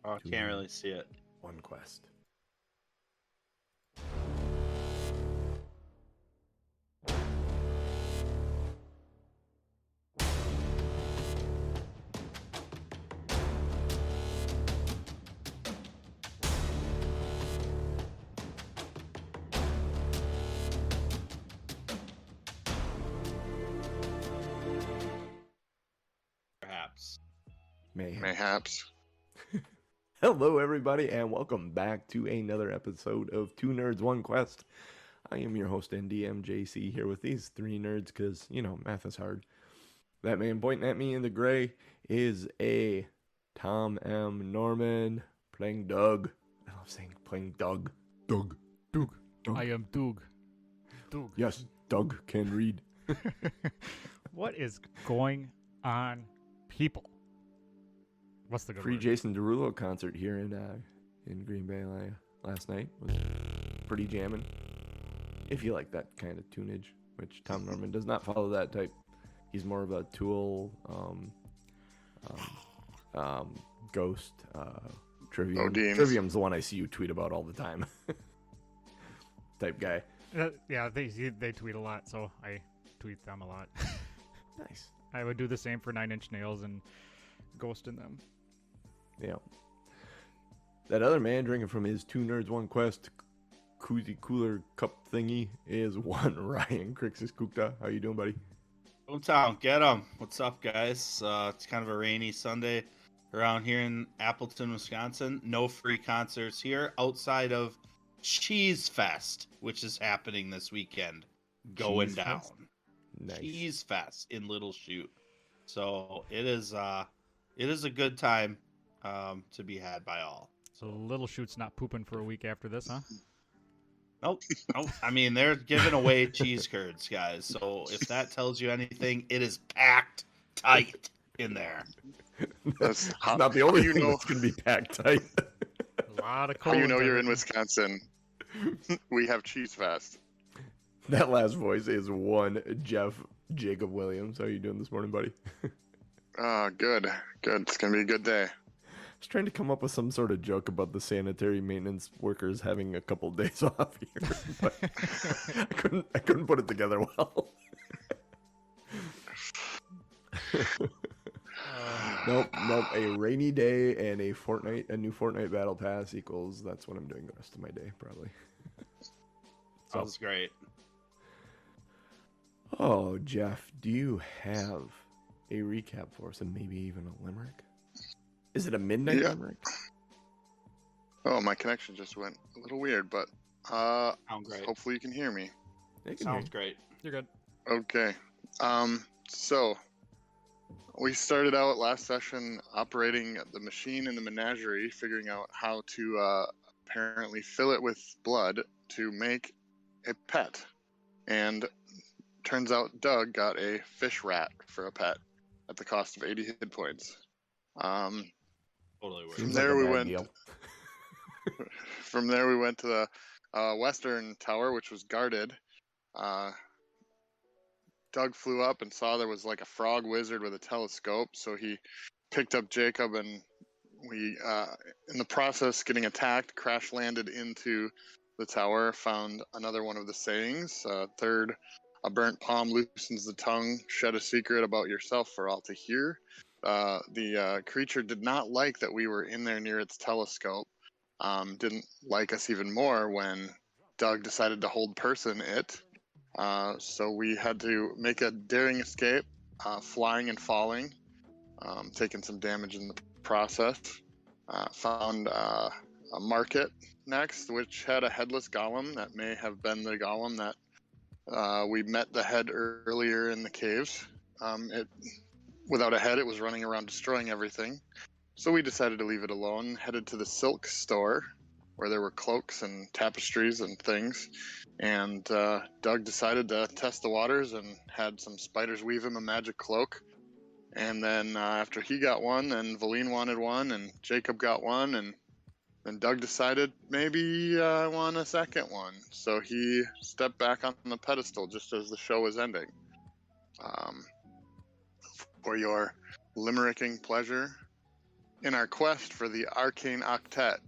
Oh, Two can't nerds, really see it. one quest. Perhaps. Mayhaps. Hello, everybody, and welcome back to another episode of Two Nerds, One Quest. I am your host and DM, JC, here with these three nerds because, math is hard. That man pointing at me in the gray is a Tom M. Norman playing Doug. I love saying playing Doug. Doug. Doug. Doug. I am Doug. Doug. Yes, Doug can read. What is going on, people? What's the good Free word? Jason Derulo concert here in Green Bay last night was pretty jamming. If you like that kind of tunage, which Tom Norman does not follow that type. He's more of a Tool, Ghost, Trivium. Odin's. Trivium's the one I see you tweet about all the time. Type guy. Yeah, they tweet a lot, so I tweet them a lot. Nice. I would do the same for 9 Inch Nails and Ghost in them. Yeah. That other man drinking from his Two Nerds, One Quest koozie cooler cup thingy is one Ryan Crixus Kukta. How you doing, buddy? Hometown, get 'em. What's up, guys? It's kind of a rainy Sunday around here in Appleton, Wisconsin. No free concerts here outside of Cheese Fest, which is happening this weekend. Going Cheese down. Fest? Nice. Cheese Fest in Little Chute. So it is a good time to be had by all. So Little Shoot's not pooping for a week after this, huh? Nope. I mean, they're giving away cheese curds, guys. So if that tells you anything, it is packed tight in there. That's how- not the only how you thing know- that's going to be packed tight. A lot of How cold. you know you're in Wisconsin? We have Cheese Fest. That last voice is one Jeff Jacob Williams. How you doing this morning, buddy? Good. It's gonna be a good day. I was trying to come up with some sort of joke about the sanitary maintenance workers having a couple days off here, but I couldn't put it together well. Nope. A rainy day and a new Fortnite battle pass equals that's what I'm doing the rest of my day, probably. So, Sounds great. oh, Jeff, do you have a recap for us and maybe even a limerick? Is it a midnight Yeah. limerick? Oh, my connection just went a little weird, but Sounds great. hopefully you can hear me. They can hear Sounds great. You're good. Okay. So we started out last session operating the machine in the menagerie, figuring out how to apparently fill it with blood to make a pet. And turns out Doug got a fish rat for a pet at the cost of 80 hit points. Totally worth Seems it. there like a we bad went. deal. From there, we went to the western tower, which was guarded. Doug flew up and saw there was like a frog wizard with a telescope, so he picked up Jacob, and we, in the process, getting attacked, crash landed into the tower, found another one of the sayings. Third, a burnt palm loosens the tongue, shed a secret about yourself for all to hear. The creature did not like that we were in there near its telescope. Didn't like us even more when Doug decided to hold person it. So we had to make a daring escape, flying and falling, taking some damage in the process. Found a market next, which had a headless golem. That may have been the golem that we met the head earlier in the caves. Without a head, it was running around destroying everything. So we decided to leave it alone, headed to the silk store, where there were cloaks and tapestries and things. And Doug decided to test the waters and had some spiders weave him a magic cloak. And then after he got one, then Valine wanted one, and Jacob got one, and then Doug decided maybe I want a second one. So he stepped back on the pedestal just as the show was ending. For your limericking pleasure, In our quest for the arcane octet,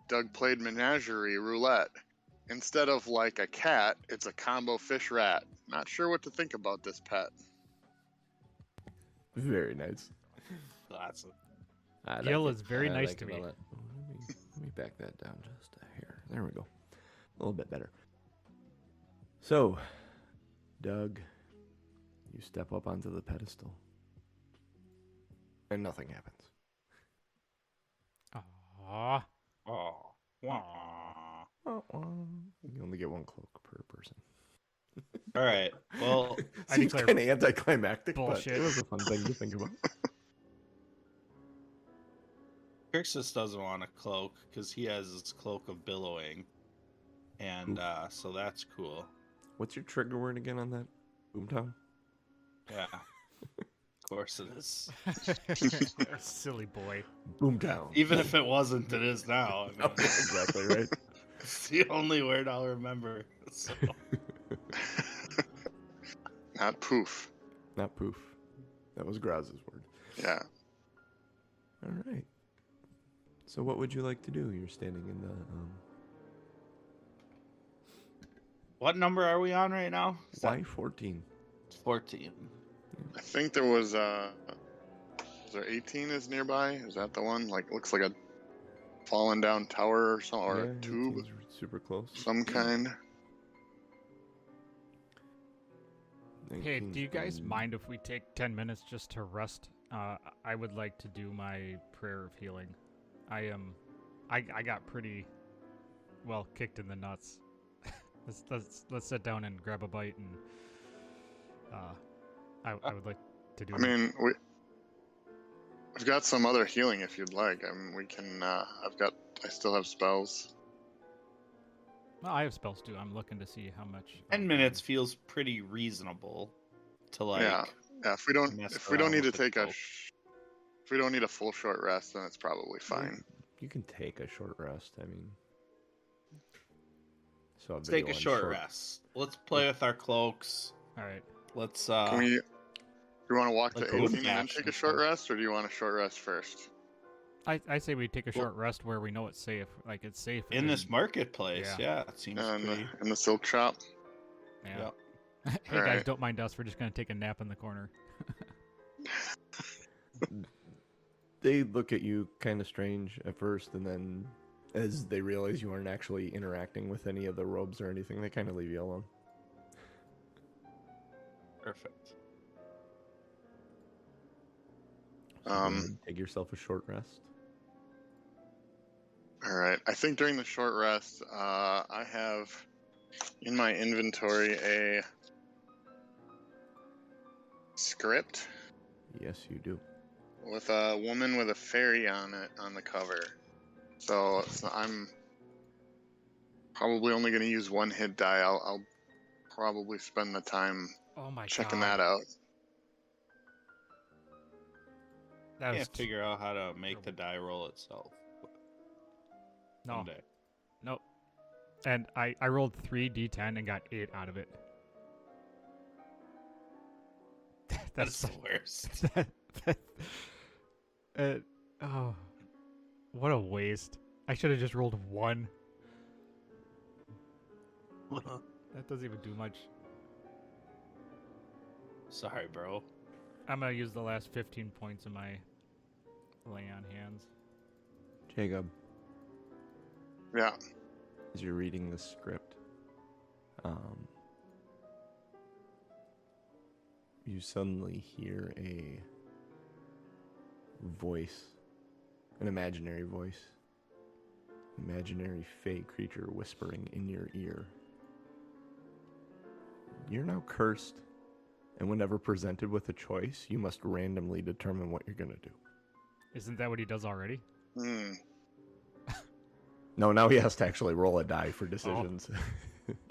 Doug played menagerie roulette. Instead of like a cat, it's a combo fish rat. Not sure what to think about this pet. Very nice. Classic. I like Gil it. is very I nice like to it me. a lot. Let me back that down just a hair. There we go. A little bit better. So, Doug, you step up onto the pedestal, and nothing happens. Aww. Oh. Wah. You only get one cloak per person. All right. Well, I Seems declare kind of anticlimactic, bullshit. but it was a fun thing to think about. Crixus doesn't want a cloak because he has his cloak of billowing, and so that's cool. What's your trigger word again on that? Boomtown? Yeah. Of course it is. Silly boy. Boomtown. Even if it wasn't, it is now. I mean, Exactly right. it's the only word I'll remember. So. Not poof. Not poof. That was Graz's word. Yeah. All right. So what would you like to do? You're standing in the... What number are we on right now? Is that Why 14? 14? I think there was is there 18 is nearby? Is that the one? Like looks like a fallen down tower or something, or Yeah, a tube, 18's super close. some kind. Hey, do you 19's guys fine. mind if we take 10 minutes just to rest? I would like to do my prayer of healing. I got pretty well kicked in the nuts. let's sit down and grab a bite, and I would like to do. I mean, we've got some other healing if you'd like. I mean, we can. I still have spells. Well, I have spells too. I'm looking to see how much. 10 minutes feels pretty reasonable to like. Yeah. If we don't mess if we don't around need to with the take a cloak. if we don't need a full short rest, then it's probably fine. You can take a short rest. I mean... So Let's take a short rest. Let's play with our cloaks. All right. Let's Can we? Do you want to walk like to a 18 and then dash take a and short stuff. rest, or do you want a short rest first? I say we take a Well- short rest where we know it's safe. Like it's safe in this marketplace. Yeah. Yeah, it seems And pretty. in the silk shop. Yeah. Yeah. Hey guys, Alright. don't mind us. We're just gonna take a nap in the corner. They look at you kind of strange at first, and then as they realize you aren't actually interacting with any of the robes or anything, they kind of leave you alone. Perfect. So go ahead, take yourself a short rest. All right. I think during the short rest, I have in my inventory a script Yes, you do. with a woman with a fairy on it on the cover. So I'm probably only going to use one hit die. I'll probably spend the time Oh my checking god. that out. That was Can't figure out how to make the die roll itself. no. Someday. Nope. And I rolled 3d10 and got 8 out of it. That's the worst. Oh, what a waste. I should have just rolled 1. That doesn't even do much. Sorry, bro. I'm gonna use the last 15 points of my lay on hands. Jacob, Yeah. as you're reading the script, you suddenly hear a voice, an imaginary voice, imaginary fey creature whispering in your ear. You're now cursed, and whenever presented with a choice, you must randomly determine what you're gonna do. Isn't that what he does already? Hmm. No, now he has to actually roll a die for decisions.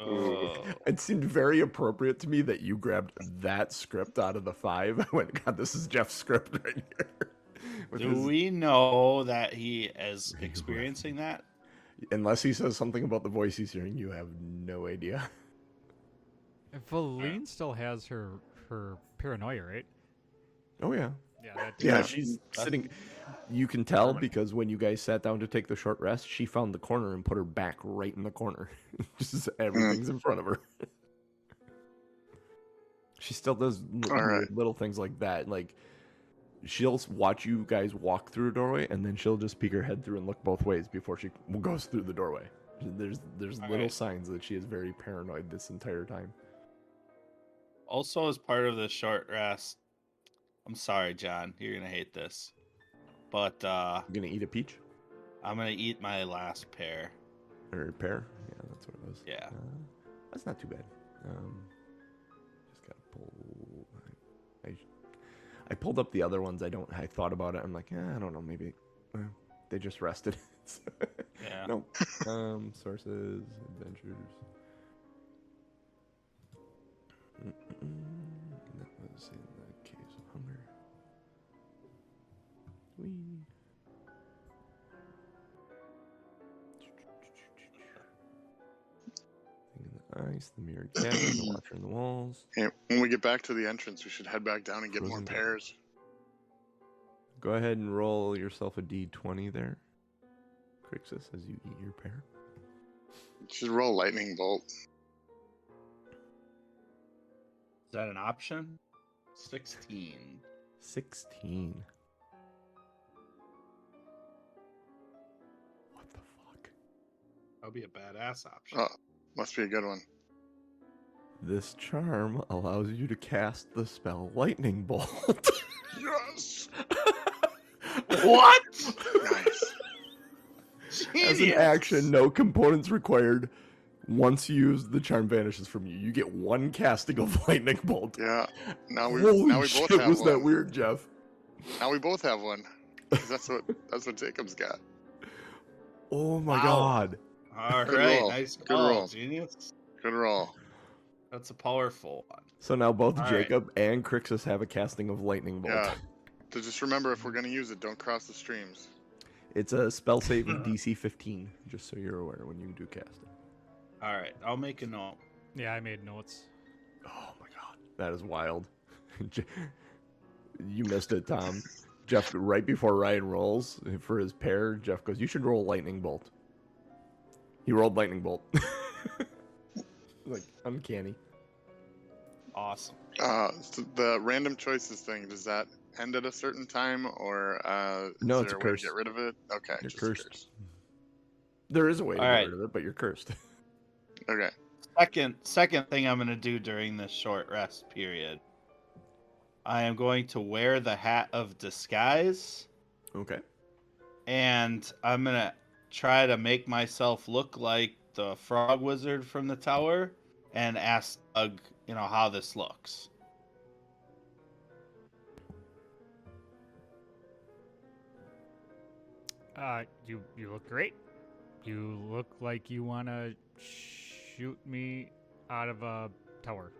Oh. It seemed very appropriate to me that you grabbed that script out of the 5. I went, God, this is Jeff's script right here. With Do his- we know that he is experiencing that? Unless he says something about the voice he's hearing, you have no idea. Valine still has her paranoia, right? Oh, yeah. Yeah. That Yeah, Yeah. she's sitting. You can tell Permanent. because when you guys sat down to take the short rest, she found the corner and put her back right in the corner. Just everything's in front of her. She still does All right. little things like that. Like, she'll watch you guys walk through a doorway, and then she'll just peek her head through and look both ways before she goes through the doorway. There's All little right. signs that she is very paranoid this entire time. Also, as part of the short rest, I'm sorry, John, you're gonna hate this, but You gonna eat a peach I'm gonna eat my last pear. or a pear? Yeah, that's what it was. Yeah. That's not too bad. Just gotta pull. I pulled up the other ones. I thought about it. I'm like, I don't know. Maybe they just rested. Yeah. No. Sources, adventures. That was in the Caves of Hunger. Whee. Thing in the ice, the mirrored cabin, the watcher in the walls. Hey, when we get back to the entrance, we should head back down and get more Frozen Dead. pears. Go ahead and roll yourself a d20 there, Crixus, as you eat your pear. Should roll lightning bolt. Is that an option? 16. 16. What the fuck? That would be a badass option. Oh, must be a good one. This charm allows you to cast the spell Lightning Bolt. Yes. What? Nice. As an action, no components required. Once used, the charm vanishes from you. You get one casting of Lightning Bolt. Yeah. Now we Holy both shit, have was one. that weird, Jeff? Now we both have one. 'Cause that's what Jacob's got. Oh my Wow. god. All Good right, roll. nice Good call, roll. genius. Good roll. That's a powerful one. So now both All right. Jacob and Crixus have a casting of Lightning Bolt. Yeah. So just remember, if we're gonna use it, don't cross the streams. It's a spell save of DC 15, just so you're aware when you do cast it. All right, I'll make a note. Yeah, I made notes. Oh my god. That is wild. You missed it, Tom. Jeff, right before Ryan rolls for his pair, Jeff goes, "You should roll Lightning Bolt." He rolled Lightning Bolt. Like, uncanny. Awesome. So the random choices thing, does that end at a certain time, or No, is it's there a a way curse. to get rid of it? Okay, You're just cursed. curse. There is a way to All get right. rid of it, but you're cursed. Okay. Second thing I'm gonna do during this short rest period, I am going to wear the hat of disguise, Okay. and I'm gonna try to make myself look like the frog wizard from the tower, and ask Doug, how this looks. You look great. You look like you want to shoot me out of a tower.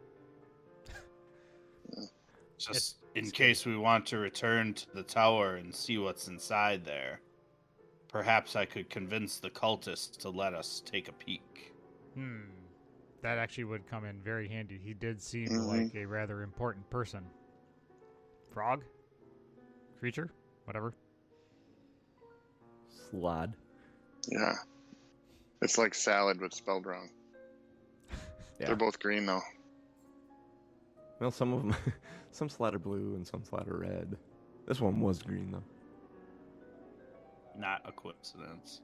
Just in case we want to return to the tower and see what's inside there. Perhaps I could convince the cultists to let us take a peek. That actually would come in very handy. He did seem Mhm. like a rather important person. Frog? Creature? Whatever. Slod. Yeah. It's like salad, but spelled wrong. Yeah. They're both green, though. Well, some of them, some slot are blue and some slot are red. This one was green though. Not a coincidence.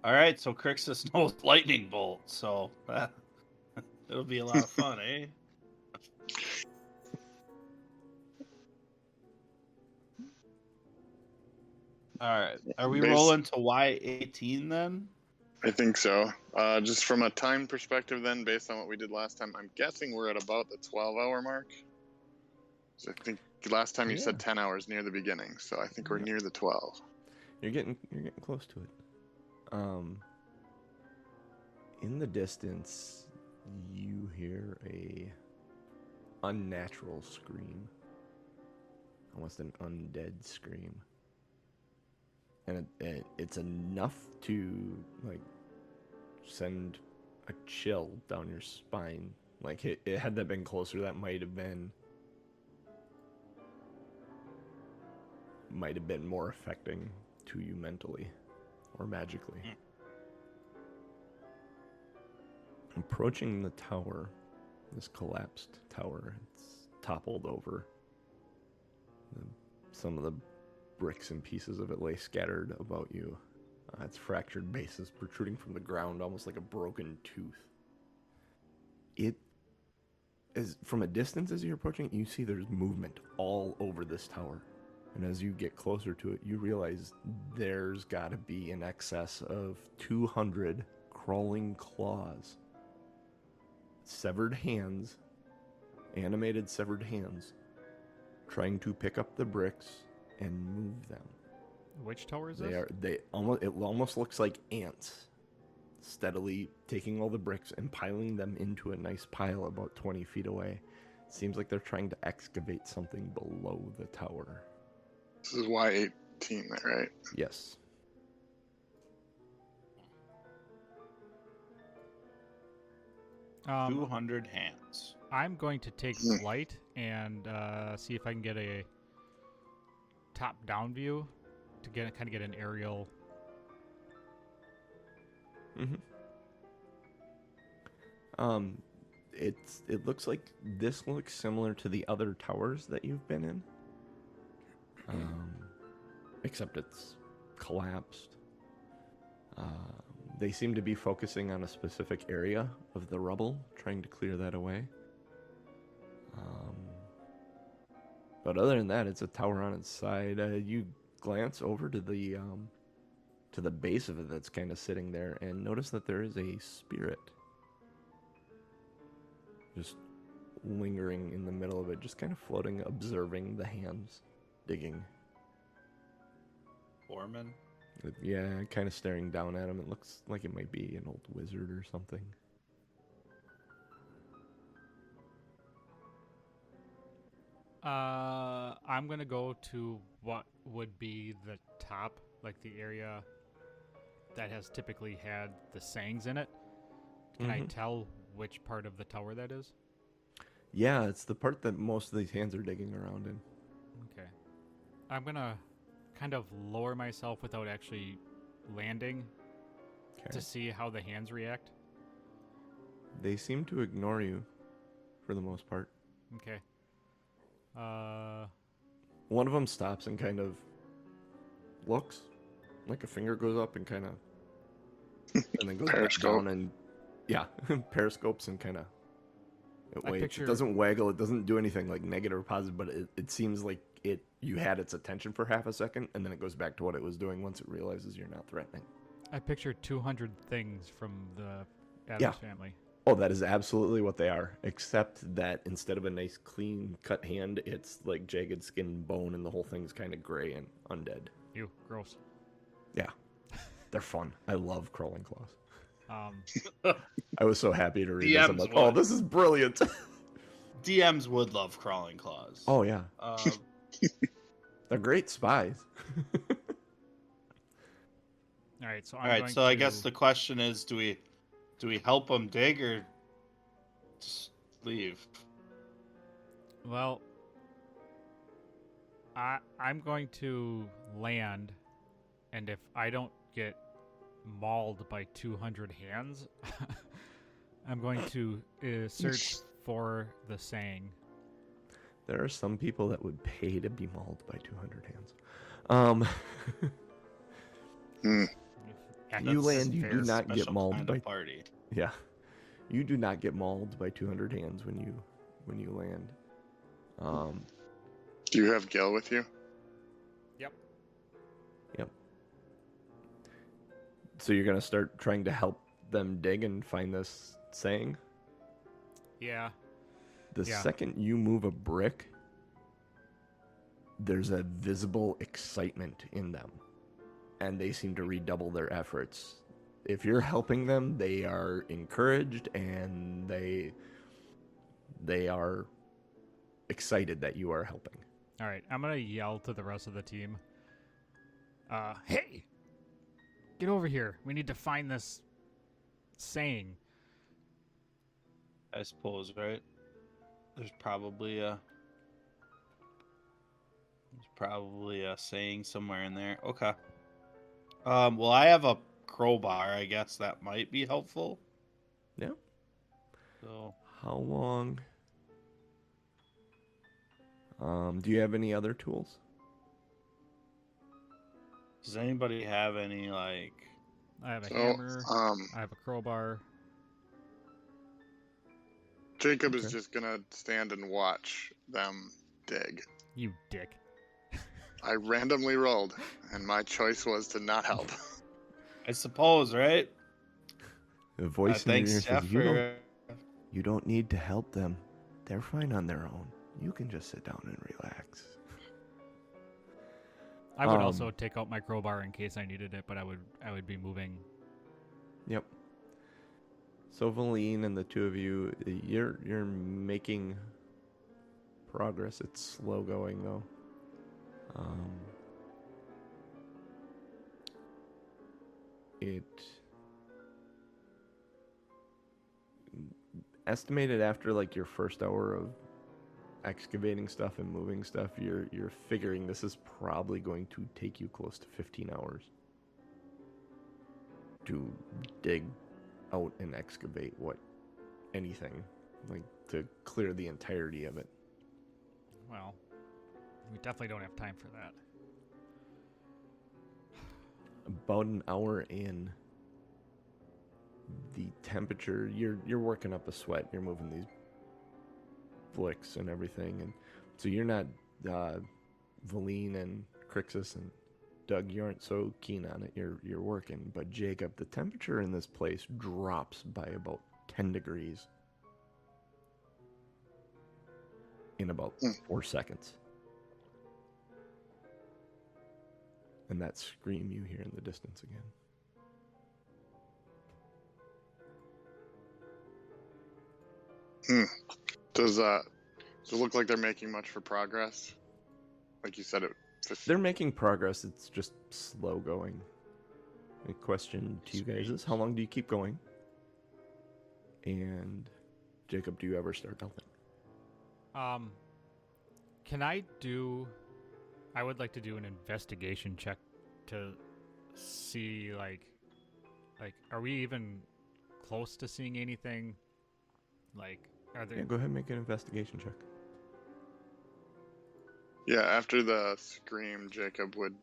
All right, so Crixus knows lightning bolt, so it'll be a lot of fun, eh? All right, are we rolling to Y18 then? I think so. Just from a time perspective, then, based on what we did last time, I'm guessing we're at about the 12-hour mark. So I think last time you said 10 hours near the beginning, so I think we're near the 12. You're getting close to it. In the distance, you hear a unnatural scream, almost an undead scream, and it's enough to like send a chill down your spine. Like it had that been closer, that might have been might have been more affecting to you mentally or magically. Approaching the tower, this collapsed tower, it's toppled over. Some of the bricks and pieces of it lay scattered about you. Its fractured base is protruding from the ground, almost like a broken tooth. It is, from a distance as you're approaching, you see there's movement all over this tower. And as you get closer to it, you realize there's got to be in excess of 200 crawling claws. Severed hands, animated severed hands, trying to pick up the bricks and move them. Which tower is this? It almost looks like ants, steadily taking all the bricks and piling them into a nice pile about 20 feet away. Seems like they're trying to excavate something below the tower. This is Y18, right? Yes. Um, 200 hands. I'm going to take flight and see if I can get a top-down view to kind of get an aerial. It looks like this looks similar to the other towers that you've been in. Except it's collapsed. They seem to be focusing on a specific area of the rubble, trying to clear that away. But other than that, it's a tower on its side. You glance over to the base of it that's kind of sitting there, and notice that there is a spirit just lingering in the middle of it, just kind of floating, observing the hands digging. Foreman? Yeah, kind of staring down at him. It looks like it might be an old wizard or something. I'm gonna go to what would be the top, like the area that has typically had the sayings in it. Can I tell which part of the tower that is? Yeah, it's the part that most of these hands are digging around in. Okay. I'm gonna kind of lower myself without actually landing to see how the hands react. They seem to ignore you for the most part. Okay. One of them stops and kind of looks, like a finger goes up and kind of, and then goes back down and, yeah, periscopes and kind of, it waits. It doesn't waggle, it doesn't do anything like negative or positive, but it seems like you had its attention for half a second, and then it goes back to what it was doing once it realizes you're not threatening. I pictured 200 things from the Addams family. Oh, that is absolutely what they are, except that instead of a nice clean cut hand, it's like jagged skin and bone, and the whole thing's kind of gray and undead. Ew, gross. Yeah, they're fun. I love crawling claws. I was so happy to read this. I'm like, oh, this is brilliant. DMs would love crawling claws. Oh, yeah. They're great spies. All right, so I guess the question is, do we help them dig or just leave? Well, I'm going to land, and if I don't get mauled by 200 hands, I'm going to search for the saying. There are some people that would pay to be mauled by 200 hands. You land, you do not get mauled by party. Yeah, you do not get mauled by 200 hands when you land. Do you have Gil with you? Yep. So you're gonna start trying to help them dig and find this saying? Yeah. The second you move a brick, there's a visible excitement in them, and they seem to redouble their efforts. If you're helping them, they are encouraged, and they are excited that you are helping. All right, I'm going to yell to the rest of the team. Hey! Get over here. We need to find this saying. I suppose, right? There's probably probably a saying somewhere in there. Okay. Well, I have a crowbar. I guess that might be helpful. Yeah. So, How long? Do you have any other tools? does anybody have any like? I have a So, hammer. I have a crowbar. Jacob is Okay. just gonna stand and watch them dig. You dick. I randomly rolled, and my choice was to not help. I suppose, right? The voice in your Thanks, ear Jeff, says, for. you don't need to help them. They're fine on their own. You can just sit down and relax. I would also take out my crowbar in case I needed it, but I would be moving. Yep. So Valine and the two of you, you're making progress. It's slow going though. It estimated after like your first hour of excavating stuff and moving stuff, you're figuring this is probably going to take you close to 15 hours to dig out and excavate anything, like to clear the entirety of it. Well, we definitely don't have time for that. About an hour in, the temperature, you're working up a sweat, you're moving these flicks and everything, and so you're not Valine and Crixus and Doug, you aren't so keen on it. You're working, but Jacob, the temperature in this place drops by about 10 degrees in about 4 seconds. And that scream you hear in the distance again. Does it look like they're making much for progress? Like you said, They're making progress. It's just slow going. The question to you guys is, how long do you keep going? And Jacob, do you ever start helping? Can I would like to do an investigation check to see like are we even close to seeing anything? Like, are there? Yeah, go ahead and make an investigation check. Yeah, after the scream, Jacob would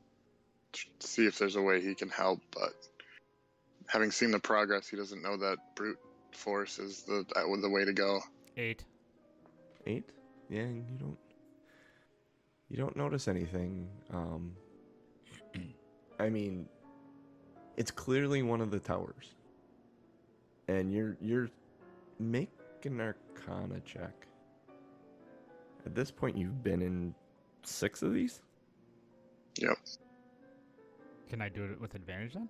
see if there's a way he can help, but having seen the progress, he doesn't know that brute force is the way to go. 8. 8? Yeah, you don't notice anything. I mean, it's clearly one of the towers, and you're make an Arcana check. At this point, you've been in 6 of these. Yep. Can I do it with advantage then?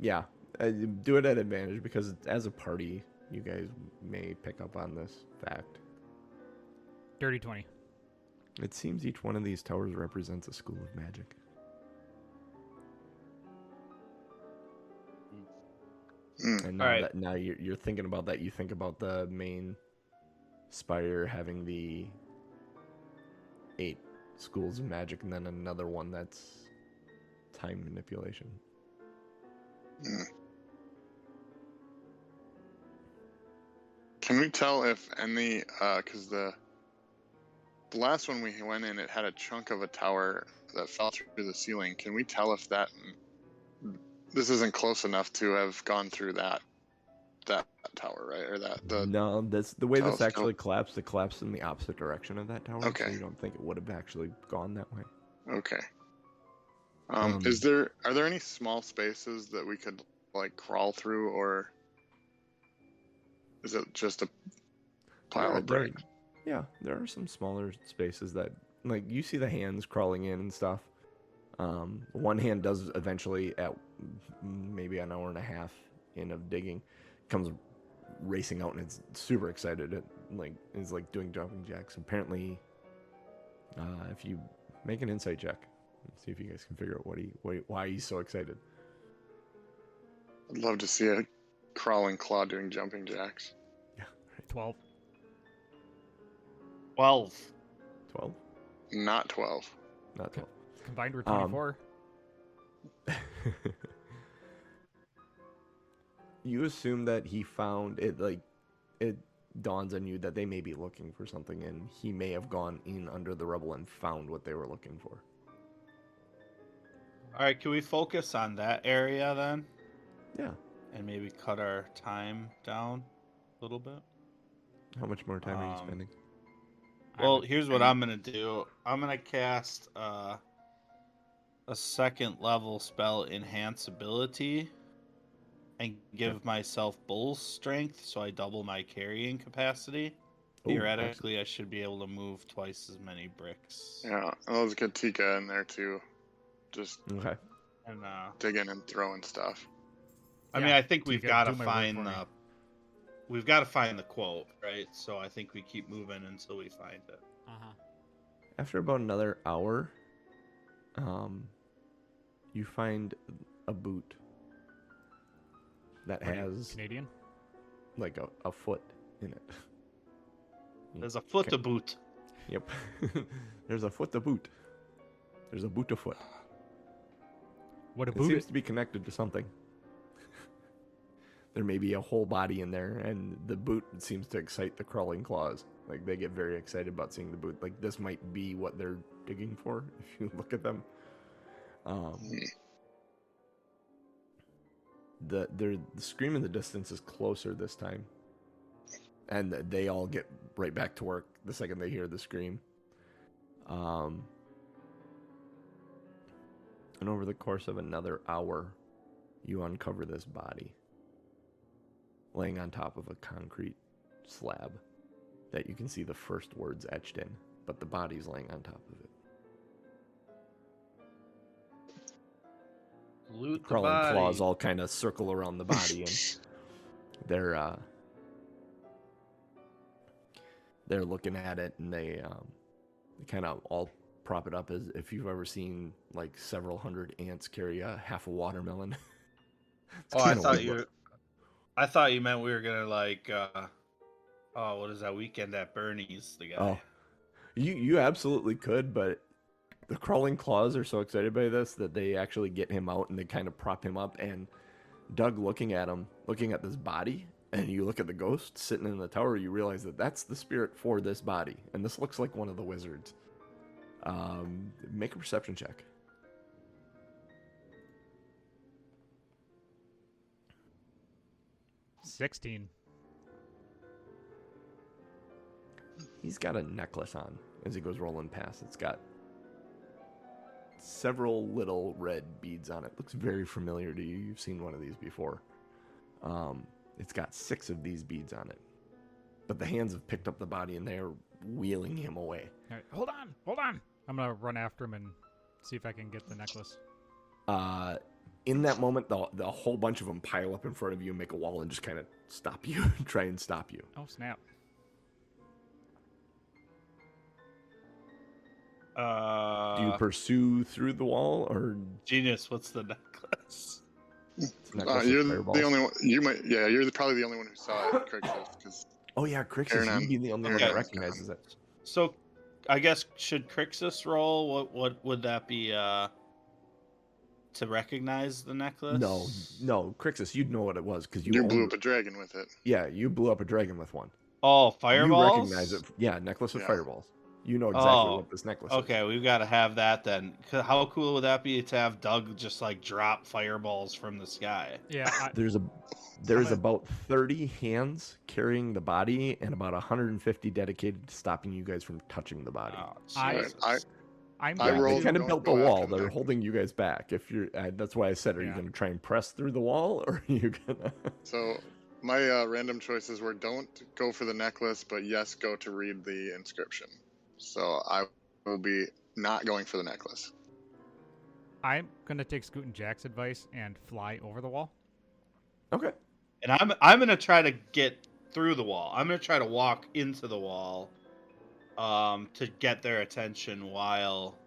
Yeah. Do it at advantage because as a party, you guys may pick up on this fact. Dirty 20. It seems each one of these towers represents a school of magic. And now you're thinking about that, you think about the main spire having the 8 schools of magic, and then another one that's time manipulation. Can we tell if any? Because the last one we went in, it had a chunk of a tower that fell through the ceiling. Can we tell if that this isn't close enough to have gone through that tower, right? Or No, that's the way this telescope? actually collapsed. It collapsed in the opposite direction of that tower. Okay. So you don't think it would have actually gone that way. Okay. Are there any small spaces that we could like crawl through, or is it just a pile of bricks? Yeah, there are some smaller spaces that, like, you see the hands crawling in and stuff. One hand does eventually, at maybe an hour and a half in of digging, comes racing out and it's super excited. It is doing jumping jacks. Apparently, if you make an insight check, see if you guys can figure out why he's so excited. I'd love to see a crawling claw doing jumping jacks. Yeah, 12. 12. 12? Not 12. Not 12. Combined we're 24. You assume that he found it, like, it dawns on you that they may be looking for something, and he may have gone in under the rubble and found what they were looking for. All right, can we focus on that area then? Yeah. And maybe cut our time down a little bit? How much more time are you spending? Well, here's what I'm going to do. I'm going to cast a second level spell, Enhance Ability, and give myself bull strength, so I double my carrying capacity. Ooh, Theoretically, I should be able to move twice as many bricks. Yeah, and let's get Tika in there too. Just Okay. And digging and throwing stuff. I mean, I think we've got to find the quote, right? So I think we keep moving until we find it. After about another hour, you find a boot that has Canadian? like a foot in it. There's a foot to boot. Yep. There's a foot to boot. There's a boot to foot. What a It boot! seems to be connected to something. There may be a whole body in there, and the boot seems to excite the crawling claws. Like, they get very excited about seeing the boot. Like, this might be what they're digging for, if you look at them. The scream in the distance is closer this time. And they all get right back to work the second they hear the scream. And over the course of another hour, you uncover this body laying on top of a concrete slab that you can see the first words etched in, but the body's laying on top of it. Loot the Crawling body. claws all kind of circle around the body, and they're looking at it, and they kind of all prop it up as if you've ever seen like several hundred ants carry a half a watermelon. I thought you meant we were gonna like what is that weekend at Bernie's, the guy. Oh, you absolutely could, but the crawling claws are so excited by this that they actually get him out and they kind of prop him up. And Doug, looking at this body, and you look at the ghost sitting in the tower, you realize that that's the spirit for this body, and this looks like one of the wizards. Make a perception check. $16. He's got a necklace on as he goes rolling past. It's got several little red beads on it. Looks very familiar to you. You've seen one of these before. It's got 6 of these beads on it. But the hands have picked up the body and they're wheeling him away. All right, hold on. I'm going to run after him and see if I can get the necklace. In that moment, the whole bunch of them pile up in front of you and make a wall and just kind of stop you, try and stop you. Oh, snap. Do you pursue through the wall, or Genius, what's the necklace? You're the only one. You're probably the only one who saw it, Crixus. Because oh yeah, Crixus, you'd be the only one that recognizes it. So, I guess should Crixus roll? What would that be? To recognize the necklace? No, Crixus, you'd know what it was because you blew up a dragon with it. Yeah, you blew up a dragon with one. Oh, fireballs! You recognize it. Yeah, necklace with fireballs. You know exactly what this necklace is. Okay, we've got to have that then. How cool would that be to have Doug just like drop fireballs from the sky? Yeah, there's about 30 hands carrying the body and about 150 dedicated to stopping you guys from touching the body. Oh, They kind of built the wall. They're holding you guys back. If you're, that's why I said, are you going to try and press through the wall, or are you gonna? So my random choices were: don't go for the necklace, but yes, go to read the inscription. So I will be not going for the necklace. I'm gonna take Scoot and Jack's advice and fly over the wall. Okay. And I'm gonna try to get through the wall. I'm gonna try to walk into the wall, to get their attention while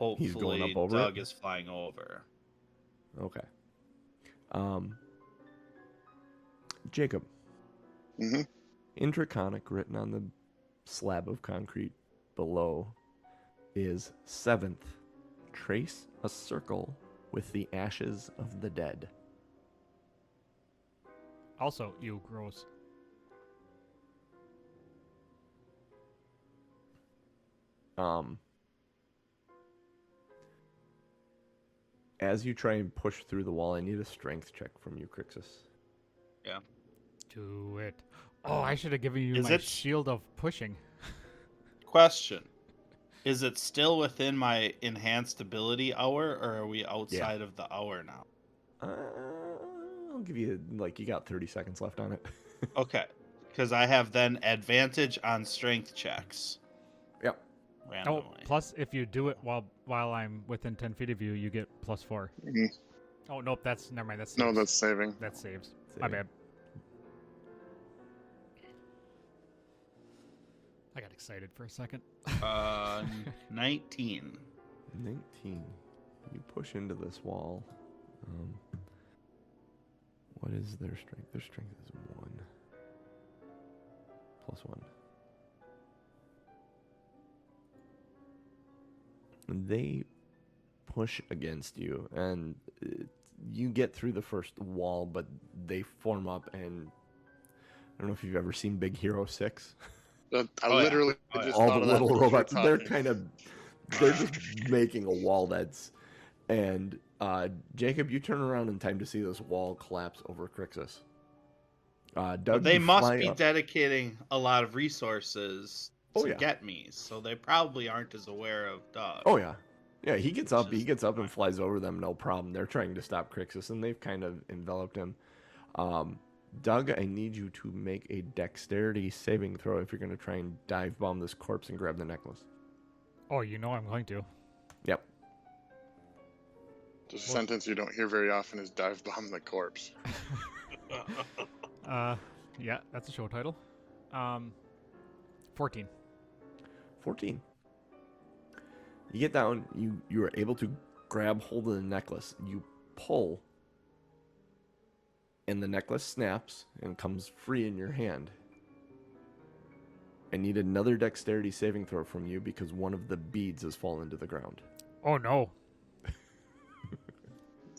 hopefully Doug is flying over. Okay. Jacob. Mm-hmm. In Draconic, written on the slab of concrete below is 7th. Trace a circle with the ashes of the dead. Also, you gross. As you try and push through the wall, I need a strength check from you, Crixus. Yeah. Do it. Oh, I should have given you Is my it- shield of pushing. Question. Is it still within my enhanced ability hour, or are we outside of the hour now? I'll give you, you got 30 seconds left on it. Okay. Because I have then advantage on strength checks. Yep. Randomly. Oh, plus if you do it while I'm within 10 feet of you, you get +4. Mhm. Oh, nope, never mind, that's No, saves. that's saving. That saves. My bad. I got excited for a second. 19. 19. You push into this wall. What is their strength? Their strength is 1. +1. They push against you, and you get through the first wall, but they form up, and I don't know if you've ever seen Big Hero 6. I Oh, yeah. literally Oh, yeah. just All thought the of that little when you were robots, they're talking. they're just making a wall that's, and Jacob, you turn around in time to see this wall collapse over Crixus. Doug, But they you must fly be up. dedicating a lot of resources Oh, to yeah. get me, so they probably aren't as aware of Doug. Oh yeah, yeah. He gets up. Which He is gets up and fine. flies over them. No problem. They're trying to stop Crixus, and they've kind of enveloped him. Doug, I need you to make a dexterity saving throw if you're going to try and dive bomb this corpse and grab the necklace. Oh, you know I'm going to. Yep. Just a sentence you don't hear very often is dive bomb the corpse. Yeah, that's a show title. 14. 14. You get down. You are able to grab hold of the necklace. You pull, and the necklace snaps and comes free in your hand. I need another dexterity saving throw from you because one of the beads has fallen to the ground. Oh no.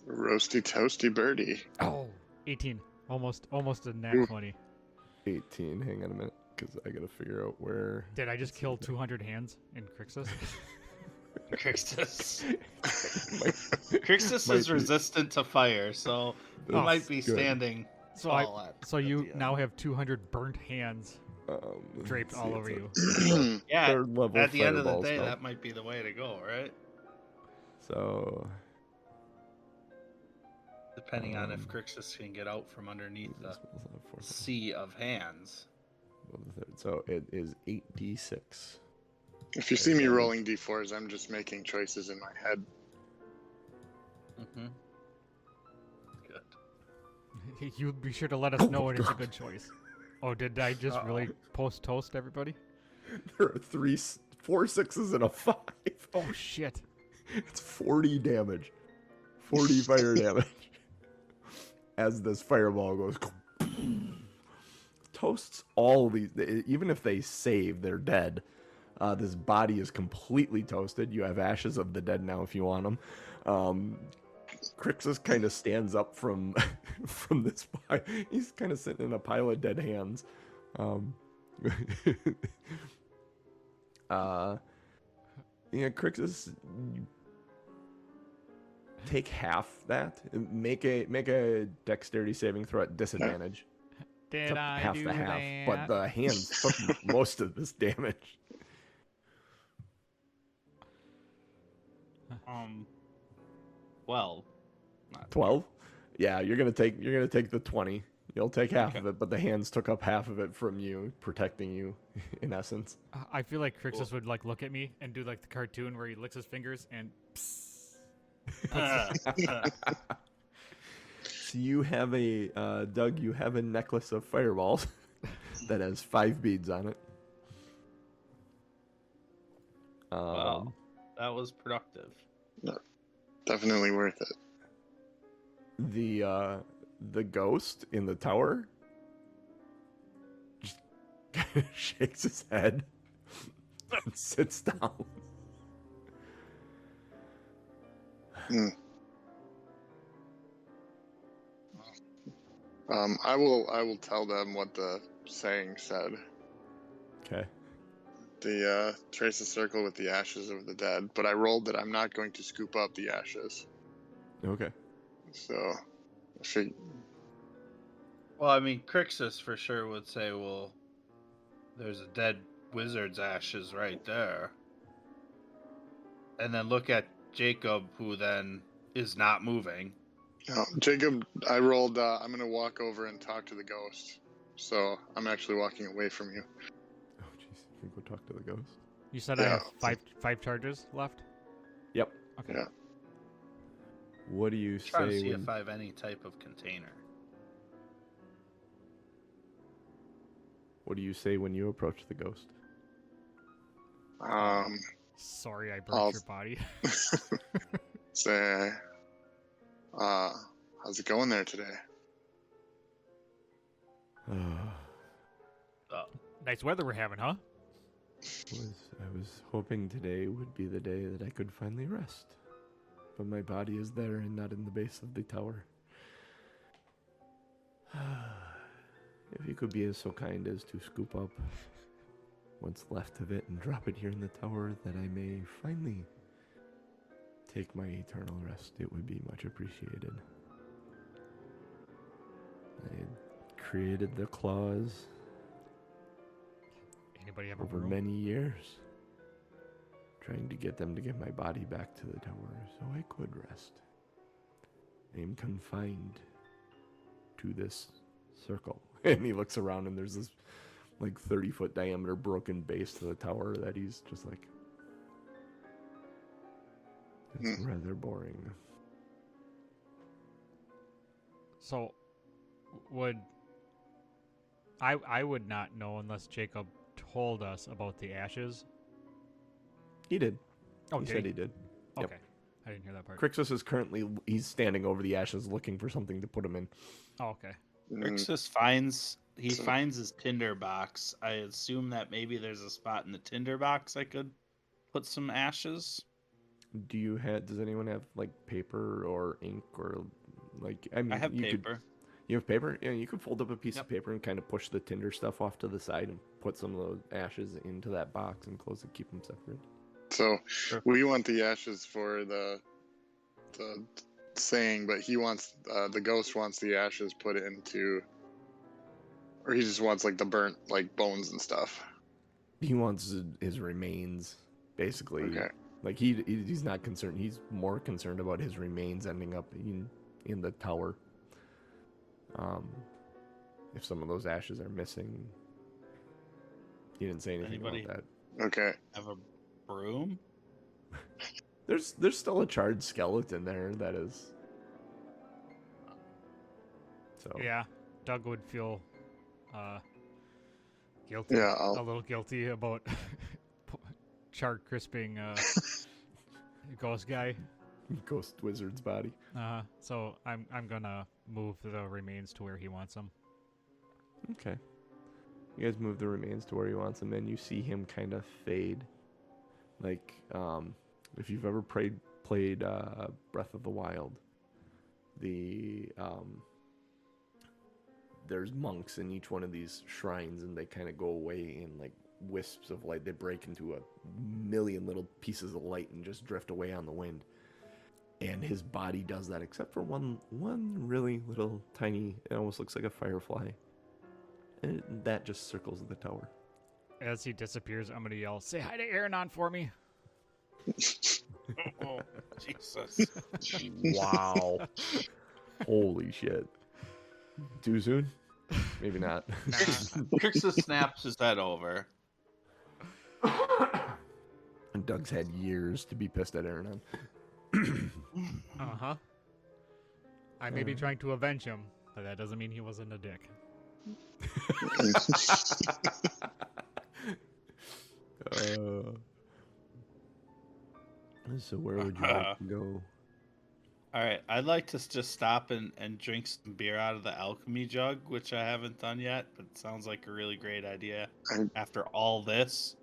Roasty toasty birdie. Oh, 18. Almost a nat Ooh. 20. 18. Hang on a minute, because I gotta figure out where. Did I just kill 200 hands in Crixus? Crixus. Might- Crixus might is be. resistant to fire, so he That's might be good. standing So tall at you the end. now have 200 burnt hands draped let's see, all over it's you. Yeah, third level at the end of the fireball day, spell. that might be the way to go, right? So Depending on if Crixus can get out from underneath the sea of hands. So it is 8d6. If you see me rolling d4s, I'm just making choices in my head. Mm-hmm. Good. You be sure to let us know when it's a good choice. Oh, did I just really post toast everybody? There are 4 6s and a 5. Oh shit. It's 40 damage. 40 fire damage. As this fireball goes. Toasts all these. Even if they save, they're dead. This body is completely toasted. You have ashes of the dead now if you want them. Crixus kind of stands up from this pile. He's kind of sitting in a pile of dead hands. Crixus, take half that. Make a dexterity saving throw at disadvantage. Did Took I half do the half, that? but the hands took most of this damage. Well, 12? Yeah, you're gonna take the 20. You'll take half of it, but the hands took up half of it from you, protecting you, in essence. I feel like Crixus would like look at me and do like the cartoon where he licks his fingers and psst. So you have Doug, you have a necklace of fireballs that has 5 beads on it. Wow, that was productive. Definitely worth it. The ghost in the tower just kind of shakes his head and sits down. Hmm. I will tell them what the saying said. Okay. The trace a circle with the ashes of the dead, but I rolled that I'm not going to scoop up the ashes. Okay. So, I think Well, I mean, Crixus for sure would say, well, there's a dead wizard's ashes right there. And then look at Jacob, who then is not moving. Jacob, I rolled. I'm gonna walk over and talk to the ghost. So I'm actually walking away from you. Oh, jeez. You can go talk to the ghost. You said I have five charges left? Yep. Okay. Yeah. What do you Trying to say see when... if I have any type of container. What do you say when you approach the ghost? Sorry, I broke your body. Say, how's it going there today? Nice weather we're having, huh? I was hoping today would be the day that I could finally rest. But my body is there and not in the base of the tower. If you could be so kind as to scoop up what's left of it and drop it here in the tower, that I may finally take my eternal rest, it would be much appreciated. I had created the claws Anybody have a over broom? many years, trying to get them to get my body back to the tower so I could rest. I am confined to this circle. And he looks around and there's this like 30-foot diameter broken base to the tower that he's just like, it's rather boring. So, would I would not know unless Jacob told us about the ashes. He did. Oh, he did said he did. Okay, Yep. I didn't hear that part. Crixus is currently, he's standing over the ashes looking for something to put him in. Oh, okay. Crixus finds his tinder box. I assume that maybe there's a spot in the tinder box I could put some ashes. Does anyone have like paper or ink or like, I mean, I have paper. You have paper? Yeah, you could fold up a piece Yep. of paper and kind of push the tinder stuff off to the side and put some of those ashes into that box and close it, keep them separate. So we want the ashes for the saying, but he wants the ghost wants the ashes put into, or he just wants like the burnt like bones and stuff. He wants his remains, basically. Okay. Like he's not concerned. He's more concerned about his remains ending up in the tower. If some of those ashes are missing, he didn't say anything about that. Okay. Have a broom? There's still a charred skeleton there that is. So Yeah, Doug would feel guilty. Yeah, a little guilty about char crisping ghost guy. Ghost wizard's body. So I'm gonna move the remains to where he wants them. Okay. You guys move the remains to where he wants them, and you see him kind of fade. Like, if you've ever played Breath of the Wild, there's monks in each one of these shrines, and they kind of go away in like wisps of light. They break into a million little pieces of light and just drift away on the wind. And his body does that, except for one really little tiny, it almost looks like a firefly. And that just circles the tower. As he disappears, I'm gonna yell, "Say hi to Aranon for me!" Oh, Jesus. Wow. Holy shit. Too soon? Maybe not. Crixus snaps his head over. And Doug's had years to be pissed at Aranon. Uh-huh. I may be trying to avenge him, but that doesn't mean he wasn't a dick. So where would you like to go? All right, I'd like to just stop and drink some beer out of the alchemy jug, which I haven't done yet, but it sounds like a really great idea after all this.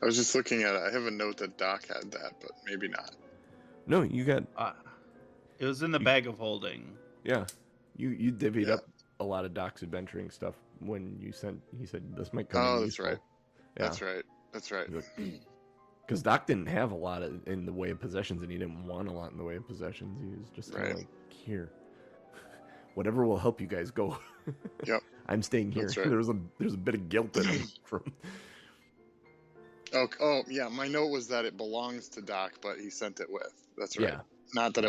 I was just looking at it. I have a note that Doc had that, but maybe not. No, you got It was in the bag of holding. yeah. You divvied Yeah. up a lot of Doc's adventuring stuff when you sent. He said this might come in Oh, that's useful. right. Yeah. That's right. That's right. Because Doc didn't have a lot in the way of possessions, and he didn't want a lot in the way of possessions. He was just kind of Right. like, here, whatever will help you guys go. Yep. I'm staying here. That's right. There's a bit of guilt in him from. Oh, yeah. My note was that it belongs to Doc, but he sent it with. That's right. Yeah. Not that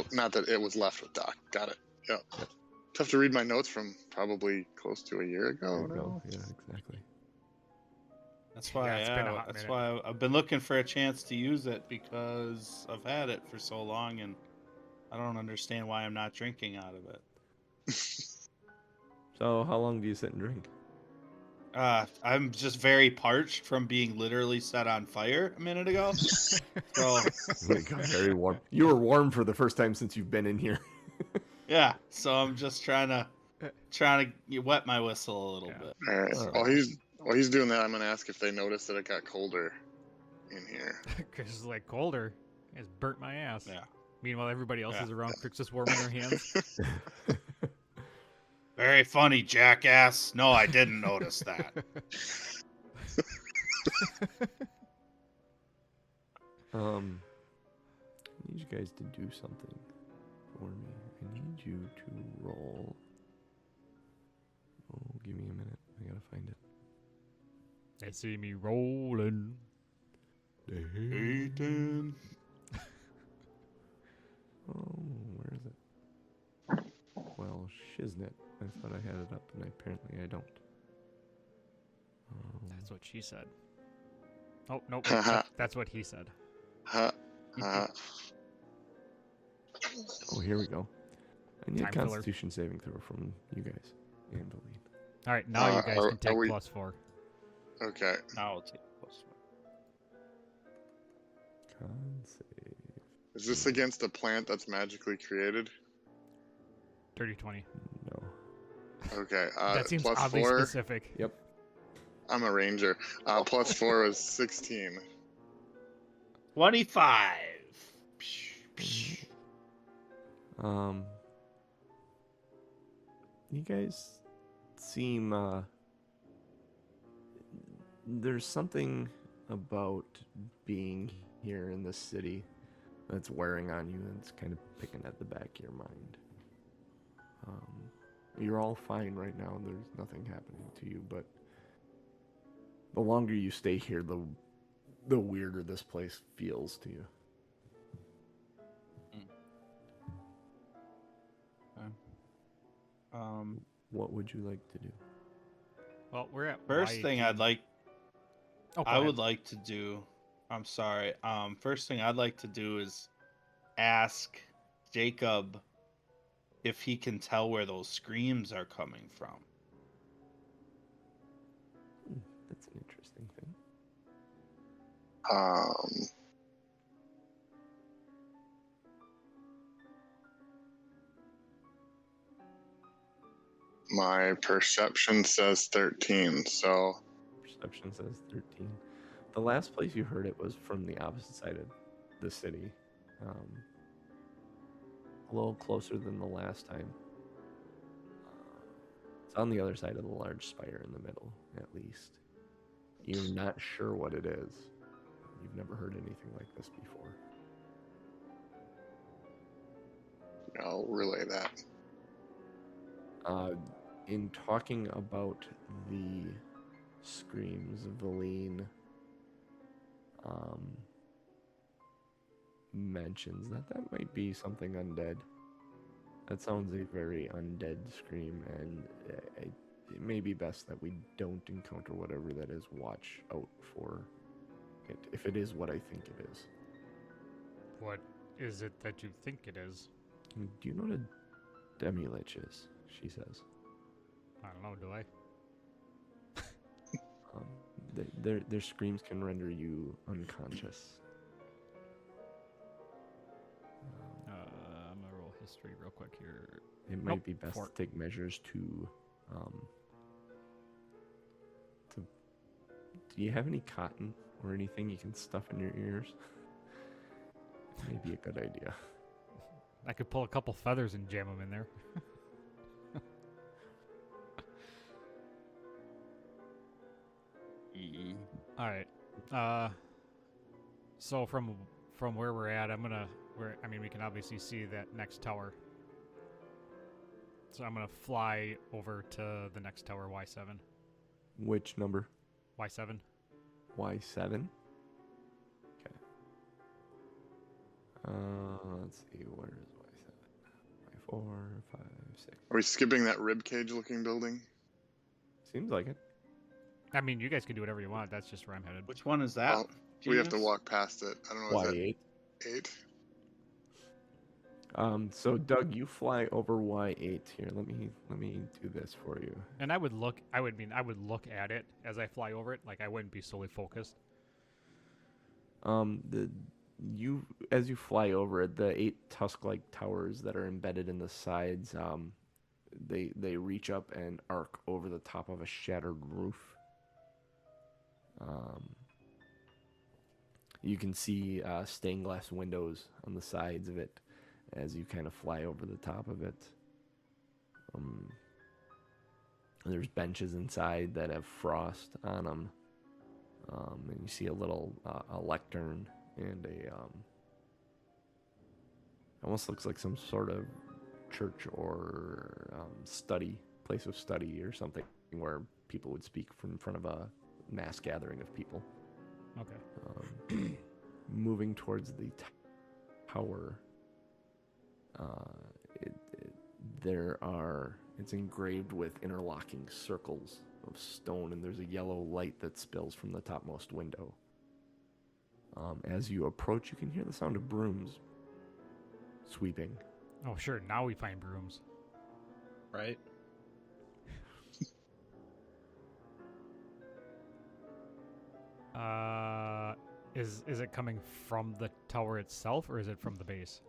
it was left with Doc. Got it. Yeah. Yep. Tough to read my notes from probably close to a year There ago you now. go. Yeah, exactly. That's why. it's been a hot That's minute. why I've been looking for a chance to use it because I've had it for so long, and I don't understand why I'm not drinking out of it. So, how long do you sit and drink? I'm just very parched from being literally set on fire a minute ago. So It got very warm. You were warm for the first time since you've been in here. yeah, so I'm just trying to wet my whistle a little bit. All right. All While he's doing that, I'm gonna ask if they noticed that it got colder in here. Because it's like colder. It's burnt my ass. Yeah. Meanwhile, everybody else Yeah. is around. Crick's just warming their hands. Very funny, jackass. No, I didn't notice that. I need you guys to do something for me. I need you to roll. Oh, give me a minute. I gotta find it. They see me rolling. Ethan. Oh, where is it? Well, shiznit. I thought I had it up, and apparently I don't. That's what she said. Oh, no. That's what he said. Ha, ha. Oh, here we go. I need a Time filler. Constitution saving throw from you guys and the lead. All right, now you guys are- can take are we- +4. Okay. Now I'll take plus one. Con save. Is this against a plant that's magically created? 30-20. No. Okay. That seems plus oddly 4. specific. Yep. I'm a ranger. Plus 4 was 16. 25. You guys seem there's something about being here in this city that's wearing on you, and it's kind of picking at the back of your mind. You're all fine right now. There's nothing happening to you, but the longer you stay here, the weirder this place feels to you. What would you like to do? Well, we're at First thing I'd like, Oh, go I ahead. would like to do. I'm sorry. First thing I'd like to do is ask Jacob if he can tell where those screams are coming from. That's an interesting thing. My perception says 13, so Perception says 13. The last place you heard it was from the opposite side of the city. A little closer than the last time. It's on the other side of the large spire in the middle, at least. You're not sure what it is. You've never heard anything like this before. I'll relay that. In talking about the screams, Valine mentions that might be something undead. That sounds a very undead scream, and it may be best that we don't encounter whatever that is. Watch out for it, if it is what I think it is. What is it that you think it is? Do you know what a demi-lich is? She says. I don't know, do I? Their screams can render you unconscious. I'm gonna roll history real quick here. It might Nope, be best 4. to take measures to. Do you have any cotton or anything you can stuff in your ears? Maybe a good idea. I could pull a couple feathers and jam them in there. All right. So from where we're at, we can obviously see that next tower. So I'm gonna fly over to the next tower, Y7. Which number? Y7. Y7. Okay. Let's see. Where is Y7? Y4, 5, 6. Are we skipping that ribcage looking building? Seems like it. I mean, you guys can do whatever you want. That's just where I'm headed. Which one is that? Well, we have to Genius? walk past it. I don't know. Is Y8. that 8? So Doug, you fly over Y8 here. Let me do this for you. And I would look at it as I fly over it. Like I wouldn't be solely focused. As you fly over it, the 8 tusk-like towers that are embedded in the sides, they reach up and arc over the top of a shattered roof. You can see stained glass windows on the sides of it as you kind of fly over the top of it. There's benches inside that have frost on them. And you see a little a lectern and almost looks like some sort of church or place of study or something where people would speak from in front of a mass gathering of people. Okay. Moving towards the tower, it's engraved with interlocking circles of stone, and there's a yellow light that spills from the topmost window. As you approach, you can hear the sound of brooms sweeping. Oh, sure. Now we find brooms. Right. Is it coming from the tower itself, or is it from the base?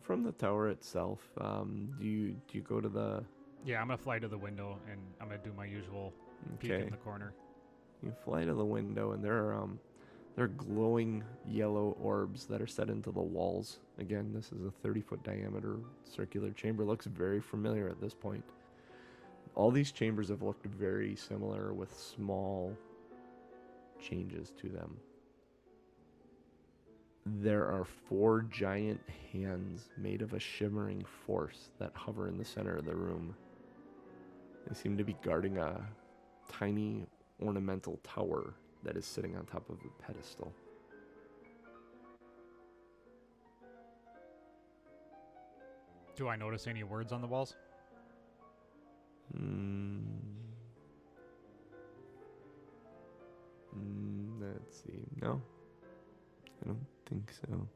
From the tower itself. Do you go to the... Yeah, I'm gonna fly to the window, and I'm gonna do my usual peek in the corner. You fly to the window, and there are glowing yellow orbs that are set into the walls. Again, this is a 30-foot diameter circular chamber. Looks very familiar at this point. All these chambers have looked very similar with small changes to them. There are 4 giant hands made of a shimmering force that hover in the center of the room. They seem to be guarding a tiny ornamental tower that is sitting on top of a pedestal. Do I notice any words on the walls? Let's see. No, I don't think so.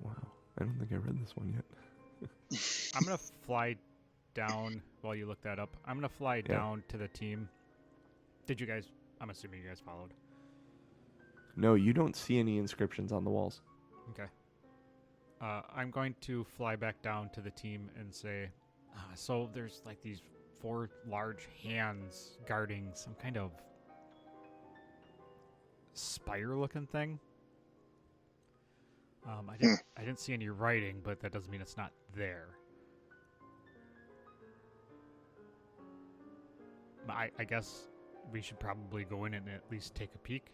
Wow, I don't think I read this one yet. I'm gonna fly down while you look that up. I'm gonna fly down to the team. Did you guys? I'm assuming you guys followed. No, you don't see any inscriptions on the walls. Okay. I'm going to fly back down to the team and say, so there's like these 4 large hands guarding some kind of spire-looking thing. I didn't see any writing, but that doesn't mean it's not there. I guess we should probably go in and at least take a peek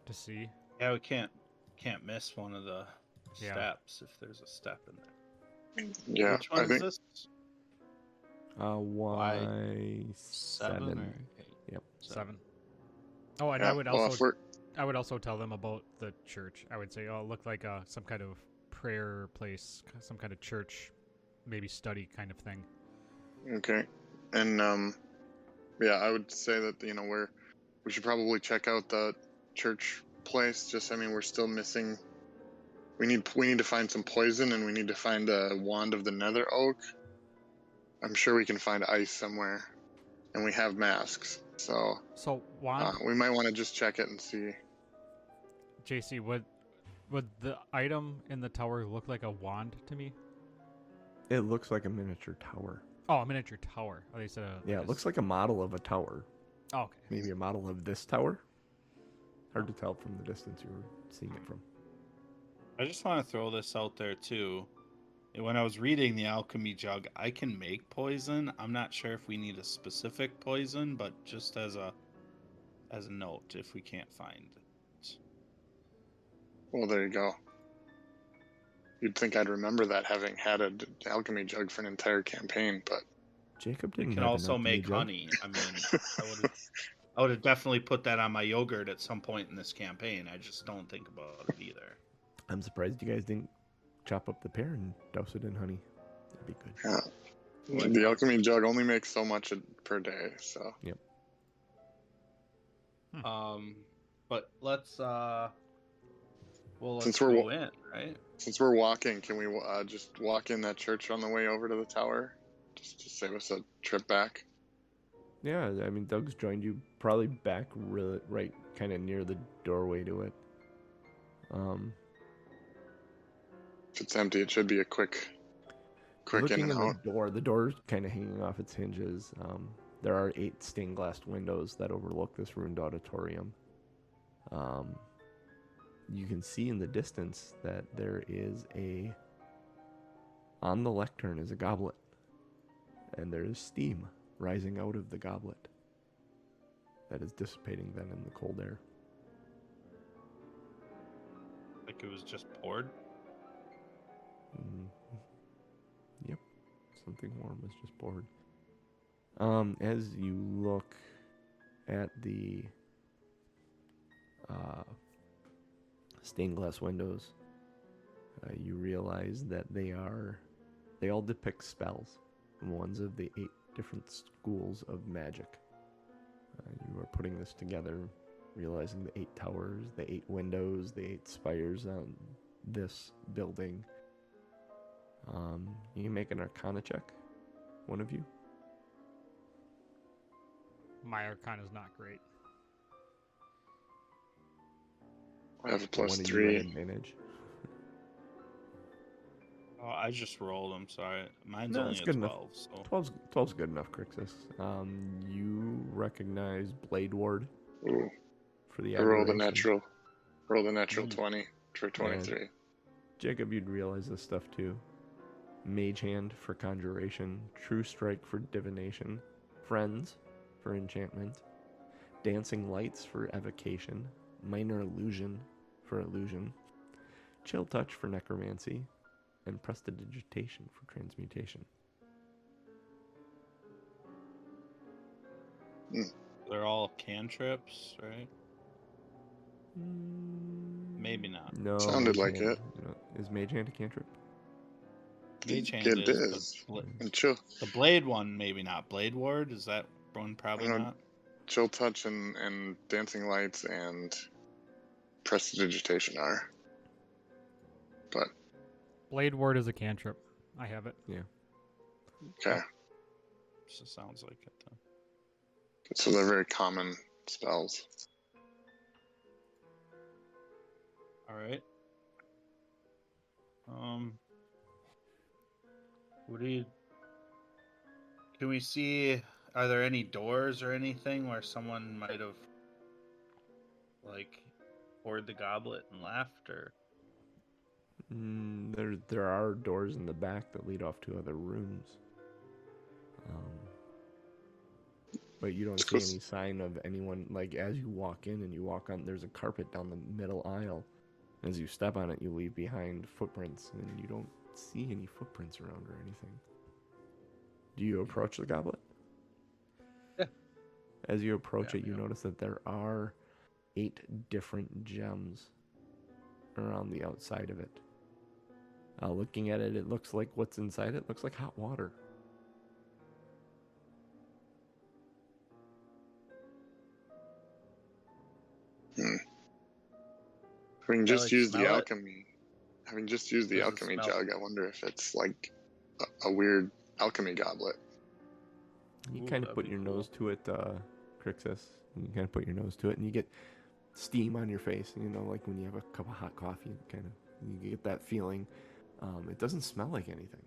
to see. Yeah, we can't miss one of the steps if there's a step in there. Yeah, Which one is this? Y7. 7 or 8? Yep. 7. Oh, and yeah. I would also tell them about the church. I would say, oh, it looked like some kind of prayer place, some kind of church, maybe study kind of thing. Okay, and I would say that we should probably check out the church place. We're still missing. We need to find some poison, and we need to find a wand of the nether oak. I'm sure we can find ice somewhere, and we have masks. So wand. We might want to just check it and see. JC, would the item in the tower look like a wand to me? It looks like a miniature tower. Oh, a miniature tower. Oh, they said Yeah, it looks like a model of a tower. Oh, okay. Maybe a model of this tower. Hard to tell from the distance you were seeing it from. I just want to throw this out there too. When I was reading the alchemy jug, I can make poison. I'm not sure if we need a specific poison, but just as a note, if we can't find it. Well, there you go. You'd think I'd remember that, having had an alchemy jug for an entire campaign, but Jacob You didn't can have an also alchemy make jug. honey. I mean, I would have definitely put that on my yogurt at some point in this campaign. I just don't think about it either. I'm surprised you guys didn't chop up the pear and douse it in honey. That'd be good. yeah. The alchemy jug only makes so much per day, so. Yep. But let's Since go in, right? Since we're walking, can we just walk in that church on the way over to the tower? Just to save us a trip back? Yeah, I mean, Doug's joined you probably back right kind of near the doorway to it. If it's empty, it should be a quick Looking in and out. the door's kind of hanging off its hinges. There are 8 stained glass windows that overlook this ruined auditorium. You can see in the distance that there is on the lectern is a goblet, and there is steam rising out of the goblet that is dissipating then in the cold air. Like it was just poured. Yep, something warm was just poured. As you look at the stained glass windows, you realize that they all depict spells, ones of the 8 different schools of magic. You are putting this together, realizing the 8 towers, the 8 windows, the 8 spires on this building. You can make an Arcana check, one of you. My Arcana's not great. I have a One plus of you 3. at advantage. Oh, I just rolled. I'm sorry. Mine's No, only it's a good enough. 12. So 12's good enough, Crixus. You recognize Blade Ward Ooh, for the I rolled a aberration. natural 20 for 23. Jacob, you'd realize this stuff too. Mage Hand for conjuration, True Strike for divination, Friends for enchantment, Dancing Lights for evocation, Minor Illusion for illusion, Chill Touch for necromancy, and Prestidigitation for transmutation. they're all cantrips, right? Maybe not. No. Sounded Mage like Hand, it. Is Mage Hand a cantrip? Mage Hand It is. is. But And chill the Blade one, maybe not. Blade Ward, is that one probably not? touch and dancing lights and prestidigitation are. But Blade Ward is a cantrip. I have it. Yeah. okay. So sounds like it though. So they're very common spells. All right. What do you? Can we see? Are there any doors or anything where someone might have, like, poured the goblet and left, or? There are doors in the back that lead off to other rooms. But you don't see any sign of anyone. Like, as you walk in and you walk on, there's a carpet down the middle aisle. As you step on it, you leave behind footprints, and you don't see any footprints around or anything. Do you approach the goblet? Yeah. As you approach it, you yeah. notice that there are 8 different gems around the outside of it. Looking at it, it looks like what's inside it looks like hot water. Having just like, used the smell it? alchemy, Does it alchemy smell? jug, I wonder if it's like a weird alchemy goblet. You Ooh, kind of that'd put be your cool. nose to it, Crixus. You kind of put your nose to it, and you get steam on your face. You know, like when you have a cup of hot coffee, you get that feeling. It doesn't smell like anything.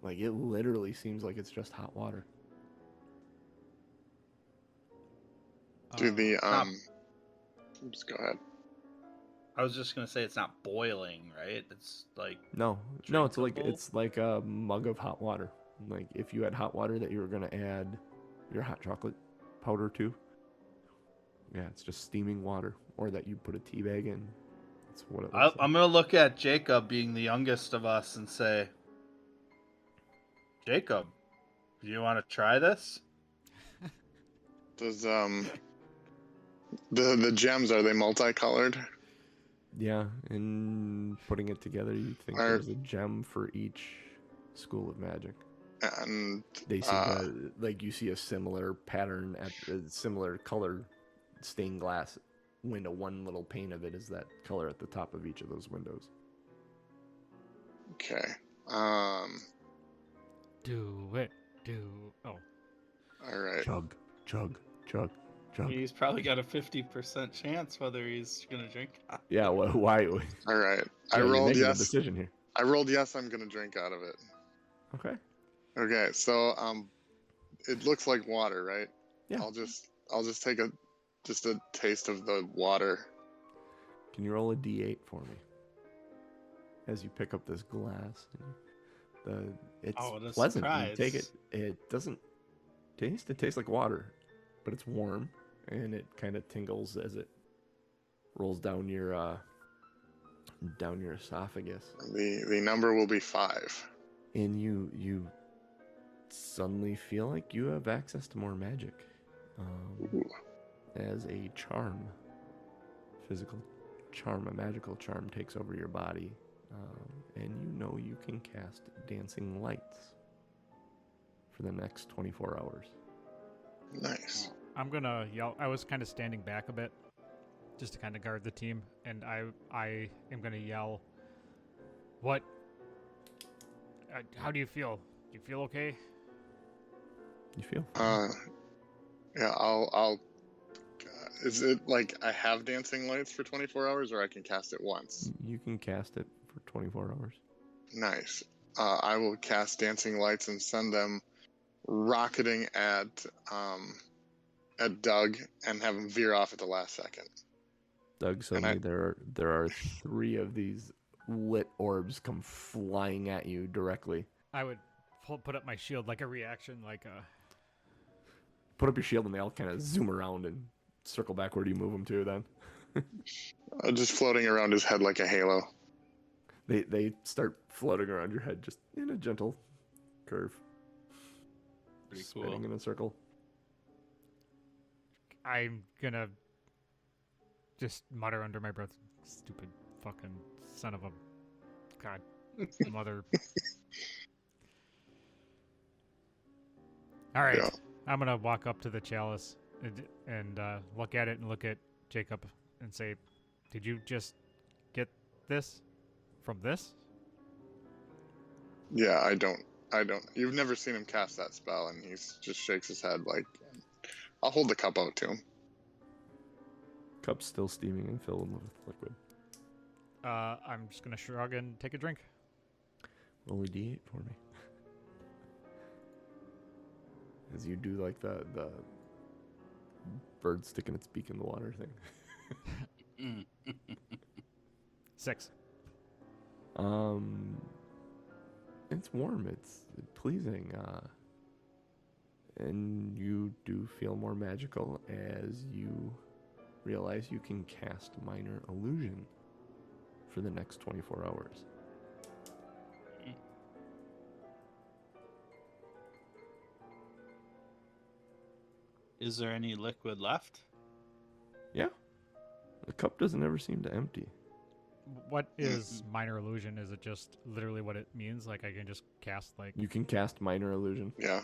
Like, it literally seems like it's just hot water. Do the Stop. Oops, go ahead. I was just gonna say it's not boiling, right? It's like No, drinkable? it's like a mug of hot water. Like if you had hot water that you were gonna add your hot chocolate powder to. Yeah, it's just steaming water, or that you put a tea bag in. That's what it looks like. I'm gonna look at Jacob being the youngest of us and say, Jacob, do you want to try this? Does the gems, are they multicolored? Yeah, and putting it together, you think Are- there's a gem for each school of magic. And They seem to, like, you see a similar pattern at a similar color stained glass window. One little pane of it is that color at the top of each of those windows. okay. Do it. Oh. All right. Chug, chug, chug, chug. He's probably got a 50% chance whether he's gonna drink. Yeah, why? All right. I Yeah, you're rolled making a yes. decision here. I rolled yes. I'm gonna drink out of it. Okay. Okay. So it looks like water, right? Yeah. I'll just take a taste of the water. Can you roll a d8 for me? As you pick up this glass. It's Oh, what a pleasant. You surprise. take it. It doesn't taste. It tastes like water, but it's warm and it kind of tingles as it rolls down your esophagus. The number will be 5. And you suddenly feel like you have access to more magic. Ooh. As a charm, physical charm, a magical charm takes over your body, and you know you can cast dancing lights for the next 24 hours. Nice. I'm gonna yell. I was kind of standing back a bit, just to kind of guard the team, and I am gonna yell. What? How do you feel? Do you feel okay? You feel? Yeah. I'll. Is it like I have dancing lights for 24 hours, or I can cast it once? You can cast it for 24 hours. Nice. I will cast dancing lights and send them rocketing at Doug and have him veer off at the last second. Doug, suddenly there are 3 of these lit orbs come flying at you directly. I would put up my shield like a reaction, like a. Put up your shield and they all kind of zoom around and circle back. Where do you move them to then? Just floating around his head like a halo. They start floating around your head just in a gentle curve. Pretty Spinning cool. in a circle. I'm gonna just mutter under my breath, "Stupid fucking son of a god, mother." All right, Yeah. I'm gonna walk up to the chalice and look at it and look at Jacob and say, "Did you just get this from this?" Yeah, I don't. You've never seen him cast that spell, and he's just shakes his head like. I'll hold the cup out to him. Cup's still steaming and filled with liquid. I'm just gonna shrug and take a drink. Roll a d8 for me. As you do like the bird sticking its beak in the water thing. 6. It's warm. It's pleasing. And you do feel more magical as you realize you can cast minor illusion for the next 24 hours. Is there any liquid left? Yeah. The cup doesn't ever seem to empty. What is minor illusion? Is it just literally what it means? Like I can just cast like. You can cast minor illusion. Yeah,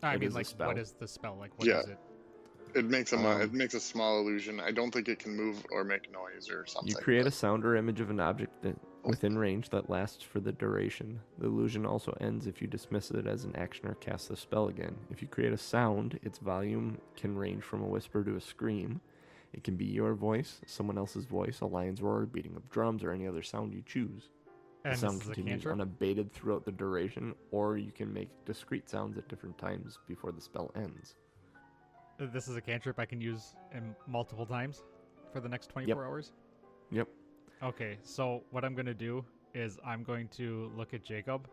I It mean, is a like, spell. what is the spell? Like, what Yeah. is it? it makes a small illusion. I don't think it can move or make noise or something. You create a but- sound or image of an object that within range that lasts for the duration. The illusion also ends if you dismiss it as an action or cast the spell again. If you create a sound, its volume can range from a whisper to a scream. It can be your voice, someone else's voice, a lion's roar, beating of drums, or any other sound you choose. The And sound this is a continues cantrip? unabated throughout the duration, or you can make discrete sounds at different times before the spell ends. This is a cantrip I can use in multiple times for the next 24 hours? Yep. Okay, so what I'm going to do is I'm going to look at Jacob,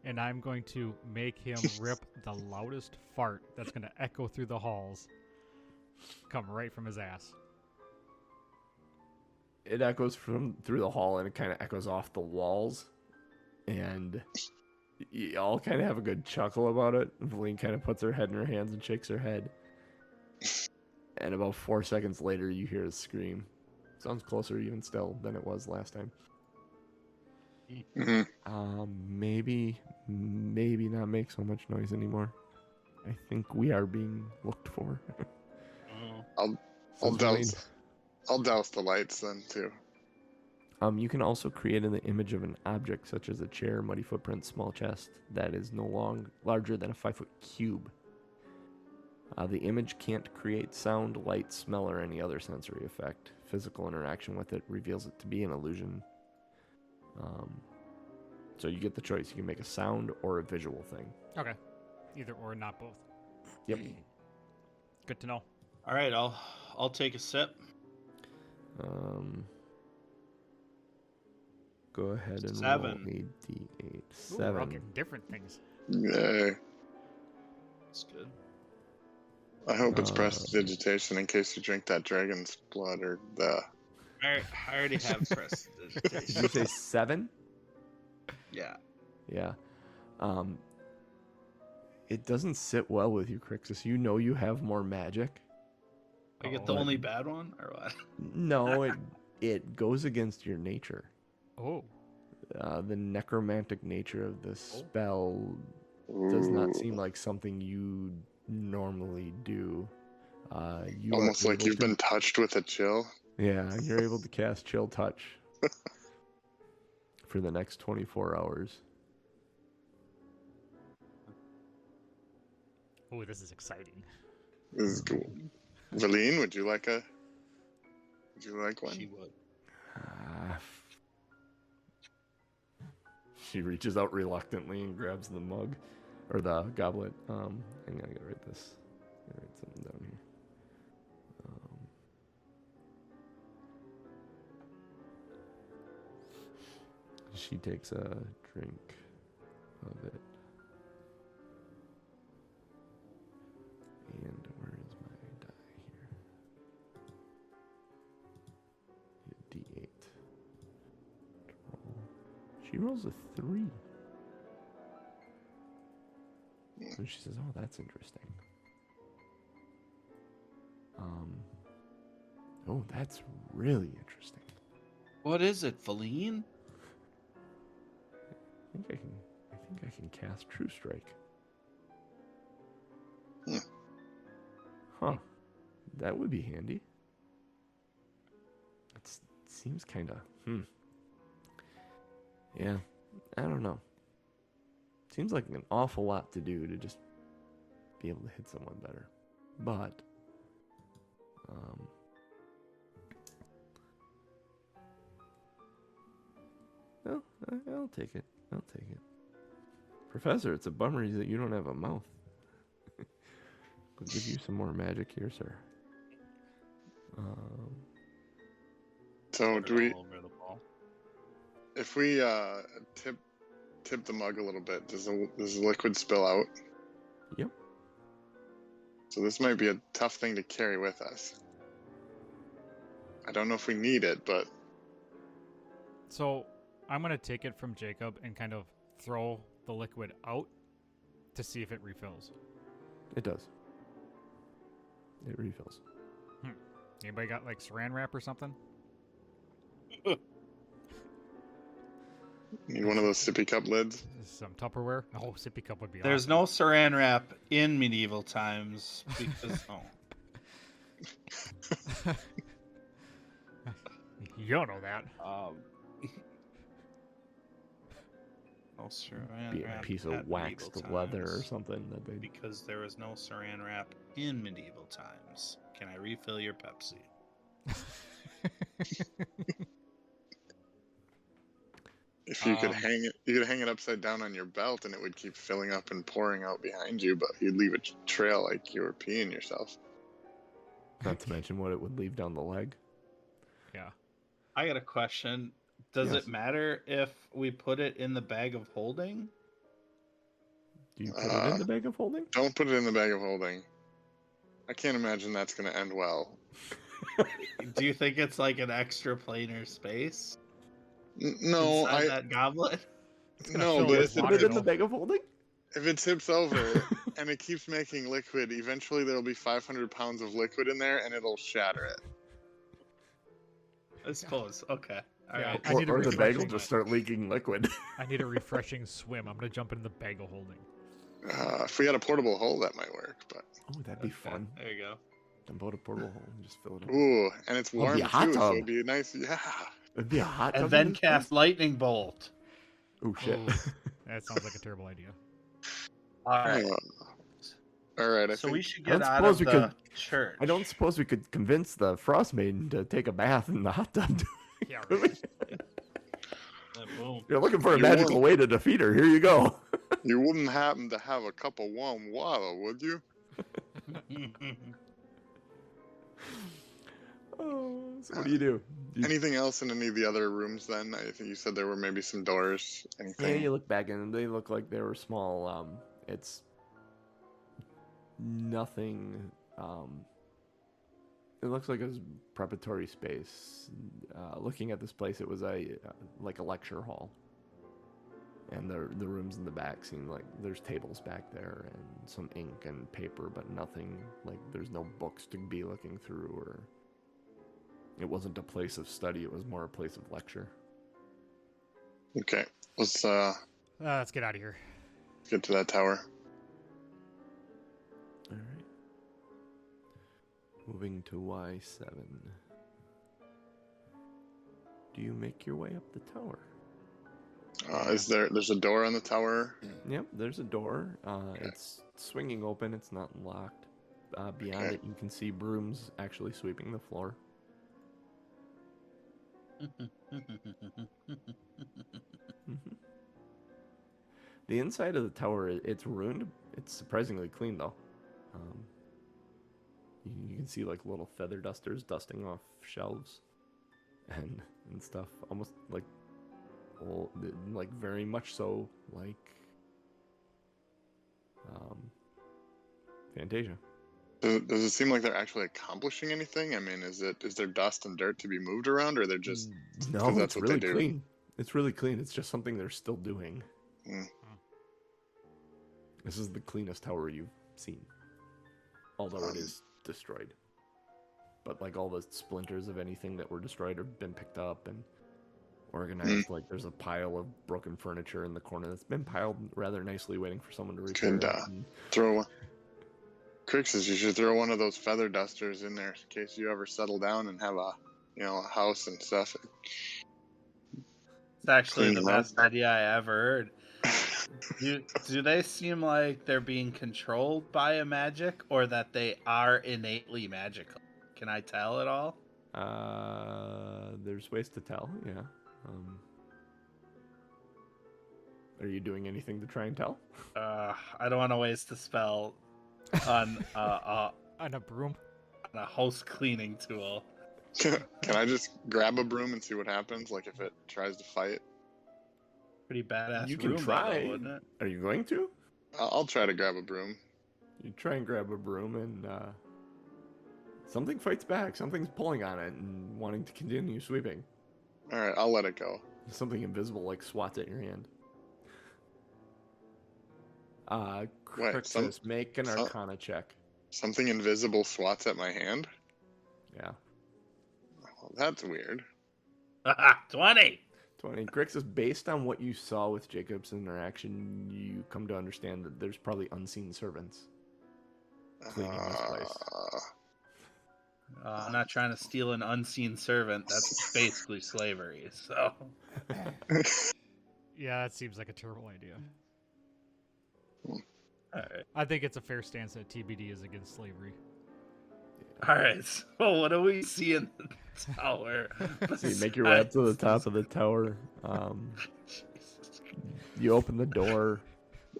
and I'm going to make him rip the loudest fart that's going to echo through the halls. Come right from his ass. It echoes through the hall, and it kind of echoes off the walls, and you all kind of have a good chuckle about it. Valine kind of puts her head in her hands and shakes her head. And about 4 seconds later, you hear a scream. Sounds closer even still than it was last time. Maybe not make so much noise anymore. I think we are being looked for. I'll douse the lights then too. You can also create an image of an object such as a chair, muddy footprint, small chest that is no longer larger than a 5-foot cube. The image can't create sound, light, smell, or any other sensory effect. Physical interaction with it reveals it to be an illusion. So you get the choice. You can make a sound or a visual thing. Okay. Either or, not both. Yep. Good to know. All right, I'll take a sip. Go ahead and 7. roll a d8. Ooh, 7. we're all getting different things. Yay. That's good. I hope it's prestidigitation in case you drink that dragon's blood or the. I already have Did you prestidigitation. say 7? Yeah. Yeah. It doesn't sit well with you, Crixus. You know you have more magic. I get the only bad one, or what? No, it goes against your nature. Oh. The necromantic nature of the spell does not seem like something you normally do. You Almost are like able you've been touched with a chill. Yeah, you're able to cast Chill Touch for the next 24 hours. Oh, this is exciting. This is cool. Valine, would you like one? She would. She reaches out reluctantly and grabs the mug or the goblet. Hang on, I gotta write this. I gotta write something down here. She takes a drink of it. And where is my die here? D8. Roll. She rolls a 3. So she says, "Oh, that's interesting." Oh, that's really interesting. What is it, Valine? I think I can cast True Strike. Huh. That would be handy. It seems kind of, Yeah, I don't know. Seems like an awful lot to do to just be able to hit someone better. But, no, I'll take it. I'll take it. Professor, it's a bummer that you don't have a mouth. We'll give you some more magic here, sir. So Put do it we? all over the ball. If we tip the mug a little bit, does the liquid spill out? Yep. So this might be a tough thing to carry with us. I don't know if we need it, but So I'm going to take it from Jacob and kind of throw the liquid out to see if it refills. It does. It refills. Anybody got like saran wrap or something? need one of those sippy cup lids. Some Tupperware? Oh, sippy cup would be There's awesome. no saran wrap in medieval times because You don't know that. no saran Be a wrap piece at of waxed medieval leather or times. something that they. Because there was no saran wrap in medieval times. Can I refill your Pepsi? If you could hang it, you could hang it upside down on your belt, and it would keep filling up and pouring out behind you. But you'd leave a trail like you were peeing yourself. Not to mention what it would leave down the leg. Yeah. I got a question. Does Yes. it matter if we put it in the bag of holding? Do you put it in the bag of holding? Don't put it in the bag of holding. I can't imagine that's going to end well. Do you think it's like an extra planar space No, inside that goblet? no, fill but with Put it in the bag of holding? if it tips over and it keeps making liquid, eventually there'll be 500 pounds of liquid in there, and it'll shatter it. I suppose. Okay. All Yeah. right. I need a Or the bag will refreshing- just start leaking liquid. I need a refreshing swim. I'm gonna jump in the bag of holding. If we had a portable hole, that might work. But Oh, that'd be fun. There you go. Dump out a portable hole and just fill it up. ooh, and it's Oh, warm it'd be a hot too, so tub. it'd be a nice. Yeah. It'd be a hot tub And in then this place? cast lightning bolt. Oh, shit. Ooh, that sounds like a terrible idea. All right. All right. I So think we should I don't get out suppose of we the could- church. I don't suppose we could convince the Frost Maiden to take a bath in the hot tub. Yeah. Could we? Boom. You're looking for a You magical won't. way to defeat her. Here you go. you wouldn't happen to have a cup of warm water, would you? Oh, so what do you do? Anything else in any of the other rooms? Then I think you said there were maybe some doors. Yeah, Anything? you look back and they look like they were small. It's nothing. It looks like a preparatory space. Looking at this place, it was like a lecture hall, and the rooms in the back seem like there's tables back there and some ink and paper, but nothing like there's no books to be looking through, or it wasn't a place of study. It was more a place of lecture. Okay, let's Let's get out of here. get to that tower. All right. Moving to Y7. Do you make your way up the tower? There's a door on the tower? Yep, there's a door. It's swinging open. It's not locked. Beyond Okay. it, you can see brooms actually sweeping the floor. Mhm. The inside of the tower, it's ruined. It's surprisingly clean, though. You can see like little feather dusters dusting off shelves and stuff. Almost like, like very much so like Fantasia. Does it seem like they're actually accomplishing anything? I mean, is there dust and dirt to be moved around, or they're just No, 'cause that's it's what they really do. clean. It's really clean. It's just something they're still doing. Mm. This is the cleanest tower you've seen, although it is destroyed. But like all the splinters of anything that were destroyed have been picked up and organized. Like there's a pile of broken furniture in the corner that's been piled rather nicely, waiting for someone to repair Could, it. And throw one? Crixus, you should throw one of those feather dusters in there in case you ever settle down and have a house and stuff. It's actually Clean the them up. best idea I ever heard. Do they seem like they're being controlled by a magic, or that they are innately magical? Can I tell at all? there's ways to tell. Yeah. Are you doing anything to try and tell? I don't want to waste a spell on On a broom. a house cleaning tool. Can I just grab a broom and see what happens? Like if it tries to fight? Pretty badass. You can room, though, try. wouldn't it? Are you going to? I'll try to grab a broom. You try and grab a broom and something fights back. Something's pulling on it and wanting to continue sweeping. All right, I'll let it go. Something invisible like swats at your hand. Wait, Crixus, make an Arcana check. Something invisible swats at my hand? Yeah. Well, that's weird. 20. 20. Crixus, based on what you saw with Jacob's interaction, you come to understand that there's probably unseen servants cleaning this place. I'm not trying to steal an unseen servant. That's basically slavery. So, Yeah, that seems like a terrible idea. all right. I think it's a fair stance that TBD is against slavery. All right. So, what do we see in the tower? So you make your way up to the top of the tower. You open the door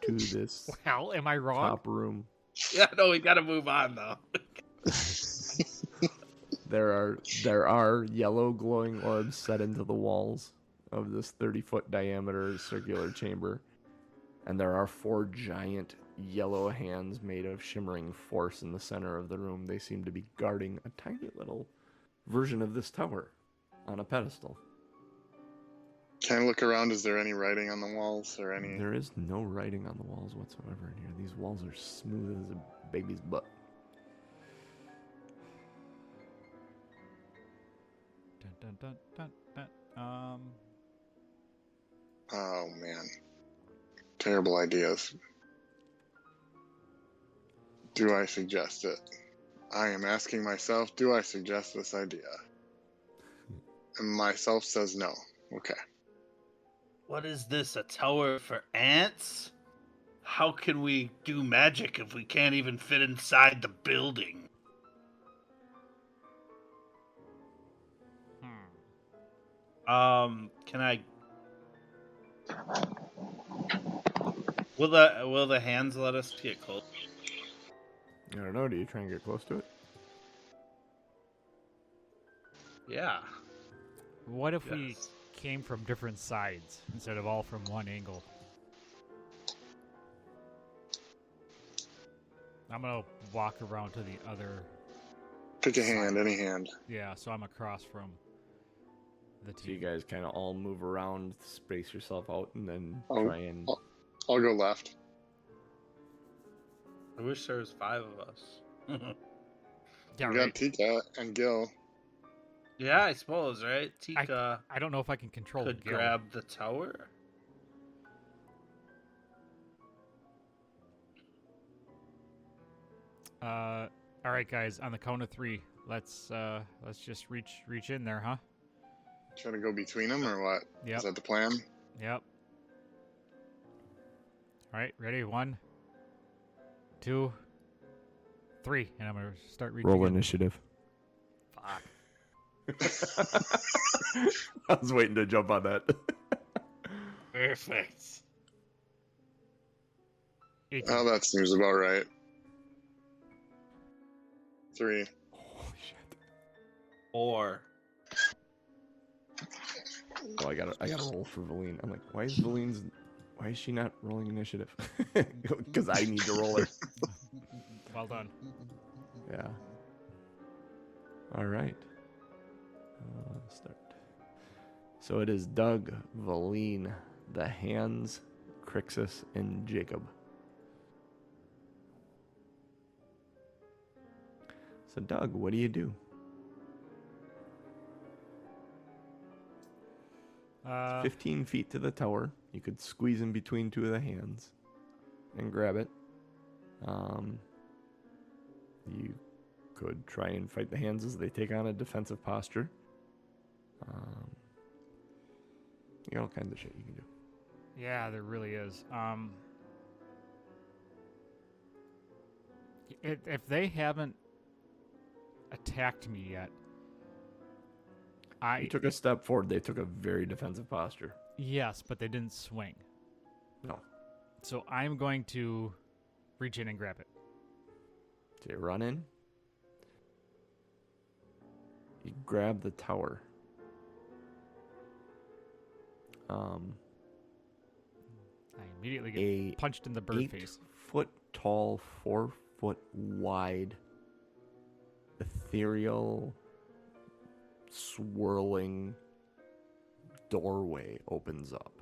to this Well, am I wrong? top room. Yeah, no, we gotta move on though. There are yellow glowing orbs set into the walls of this 30-foot diameter circular chamber, and there are 4 giant yellow hands made of shimmering force in the center of the room. They seem to be guarding a tiny little version of this tower on a pedestal. Can I look around? Is there any writing on the walls or any? There is no writing on the walls whatsoever in here. These walls are smooth as a baby's butt. Dun, dun, dun, dun, dun. Oh man, terrible ideas. Do I suggest it? I am asking myself, do I suggest this idea? And myself says no. Okay. What is this? A tower for ants? How can we do magic if we can't even fit inside the building? Can I? Will the hands let us get close? I don't know. Do you try and get close to it? Yeah. What if we Yes. came from different sides instead of all from one angle? I'm gonna walk around to the other. Pick a hand, any hand. Yeah, so I'm across from the So you team. guys kind of all move around, space yourself out, and then Oh, try and... I'll go left. I wish there was 5 of us. Yeah, We right. got Tika and Gil. Yeah, I suppose, right? Tika I don't know if I can control could Gil. grab the tower. All right, guys. On the count of 3, let's just reach in there, huh? Trying to go between them or what? Yep. Is that the plan? Yep. All right, ready? 1, 2, 3, and I'm gonna start reaching. Roll in. initiative. Fuck. I was waiting to jump on that. Perfect. 18. Oh, that seems about right. 3. Holy shit. 4. Oh, I gotta roll for Valine. I'm like, why is she not rolling initiative? Because I need to roll her. Well done. Yeah. All right. Start. So it is Doug, Valine, the Hands, Crixus, and Jacob. So Doug, what do you do? 15 feet to the tower. You could squeeze in between 2 of the hands and grab it. You could try and fight the hands as they take on a defensive posture. You got all kinds of shit you can do. Yeah, there really is. If they haven't attacked me yet, You took a step forward. They took a very defensive posture. yes, but they didn't swing. No. So I'm going to reach in and grab it. So you run in. You grab the tower. I immediately get A punched in the bird face. 8-foot tall, 4-foot wide, ethereal, swirling doorway opens up.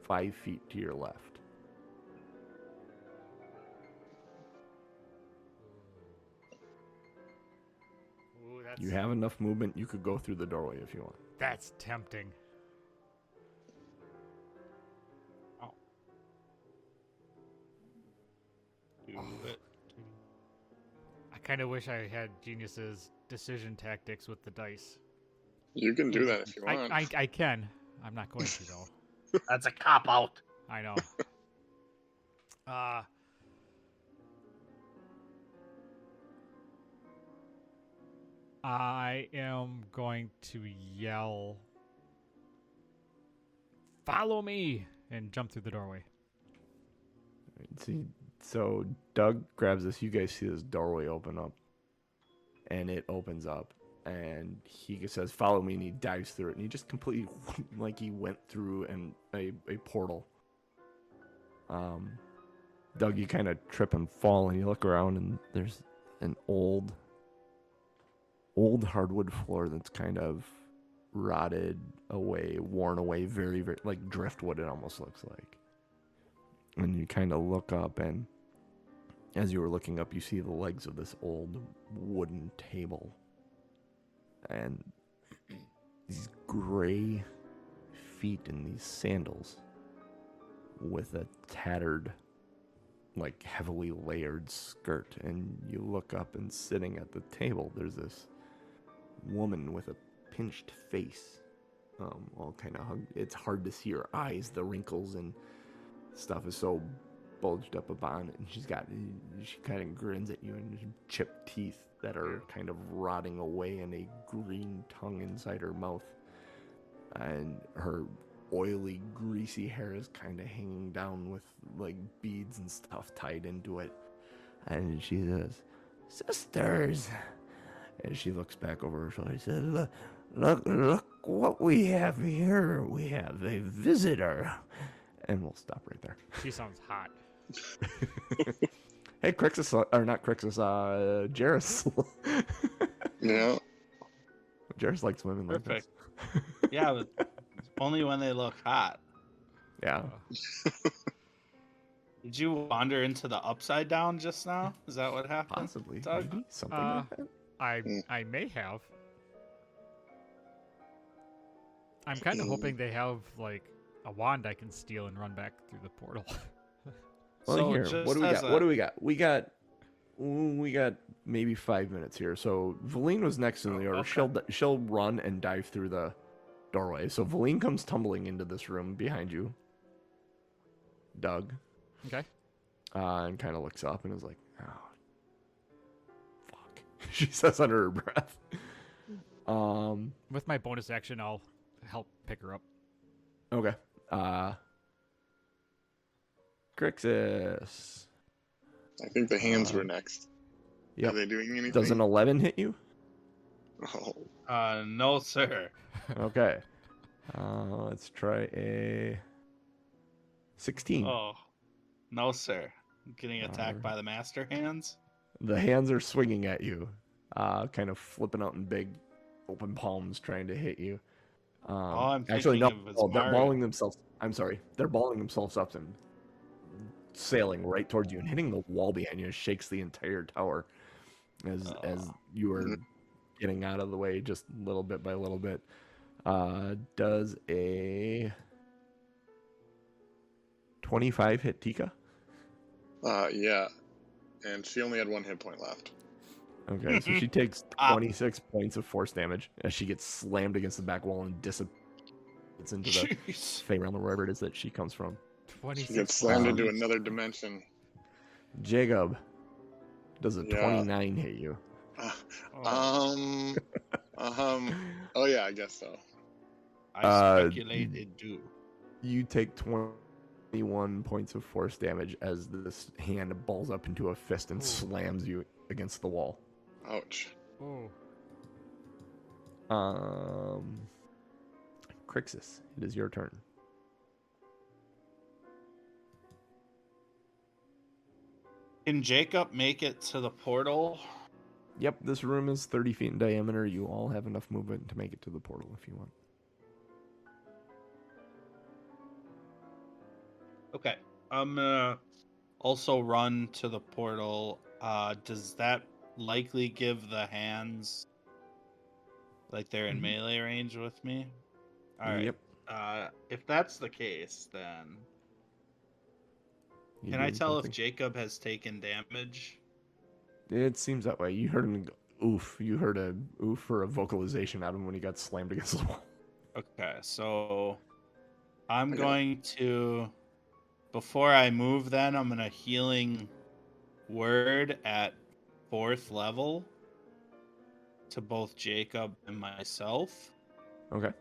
5 feet to your left. Ooh, that's, You have enough movement. You could go through the doorway if you want. that's tempting. Do it. I kind of wish I had Genius's decision tactics with the dice. You can do that if you want. I can. I'm not going to, though. That's a cop out. I know. I am going to yell Follow me! And jump through the doorway. See, so Doug grabs this. You guys see this doorway open up, and it opens up, and he says, "Follow me," and he dives through it, and he just completely, like he went through a portal. Doug, you kind of trip and fall, and you look around, and there's an old hardwood floor that's kind of rotted away, worn away, very, very, like driftwood it almost looks like. And you kind of look up, and as you were looking up, you see the legs of this old wooden table. And these gray feet in these sandals with a tattered, like heavily layered skirt. And you look up, and sitting at the table, there's this woman with a pinched face, all kind of hugged. It's hard to see her eyes. The wrinkles and stuff is so bulged up upon it, and she kind of grins at you, and chipped teeth that are kind of rotting away, and a green tongue inside her mouth, and her oily, greasy hair is kind of hanging down with like beads and stuff tied into it. And she says, "Sisters," and she looks back over her shoulder. She says, Look what we have here. We have a visitor." And we'll stop right there. She sounds hot. Hey, Crixus, or not Crixus, Jairus. Yeah. Jairus likes women like this. Perfect. Yeah, but only when they look hot. Yeah. Did you wander into the upside down just now? Is that what happened? Possibly. Doug? Maybe. Something like that. I may have. I'm kind of hoping they have like a wand I can steal and run back through the portal. Well, So here, just what do we as got? What do we got? We got maybe 5 minutes here. So Valine was next in the order. Okay. She'll run and dive through the doorway. So Valine comes tumbling into this room behind you, Doug. Okay. And kind of looks up and is like, "Oh, fuck," she says under her breath. With my bonus action, I'll help pick her up. Okay. Crixus. I think the hands were next. Yep. Are they doing anything? Does an 11 hit you? Oh, No, sir. Okay. Let's try a 16. Oh, no, sir. Getting attacked by the master hands? The hands are swinging at you, kind of flipping out in big open palms trying to hit you. I'm Actually, no. thinking of it's They're Mario. balling themselves. I'm sorry. They're balling themselves up and sailing right towards you and hitting the wall behind you. It shakes the entire tower as you are getting out of the way just little bit by little bit. Does a 25 hit Tika? yeah. And she only had 1 hit point left. Okay, so she takes 26 points of force damage as she gets slammed against the back wall and dissipates into the Jeez. Fey realm or wherever it is that she comes from. 26. She gets slammed Wow. into another dimension. Jacob, does a Yeah. 29 hit you? Oh yeah, I guess so. I speculate it do. You take 21 points of force damage as this hand balls up into a fist and Ooh. slams you against the wall. Ouch. Oh. Crixus, it is your turn. Can Jacob make it to the portal? Yep, this room is 30 feet in diameter. You all have enough movement to make it to the portal if you want. Okay. I'm gonna also run to the portal. Does that likely give the hands like they're in Mhm. melee range with me? Alright. Yep. If that's the case, then You can I doing tell something? if Jacob has taken damage? It seems that way. You heard him go, oof. You heard a oof or a vocalization out of him when he got slammed against the wall. Okay, so I'm Okay. going to, before I move then, I'm going to healing word at 4th level to both Jacob and myself. Okay.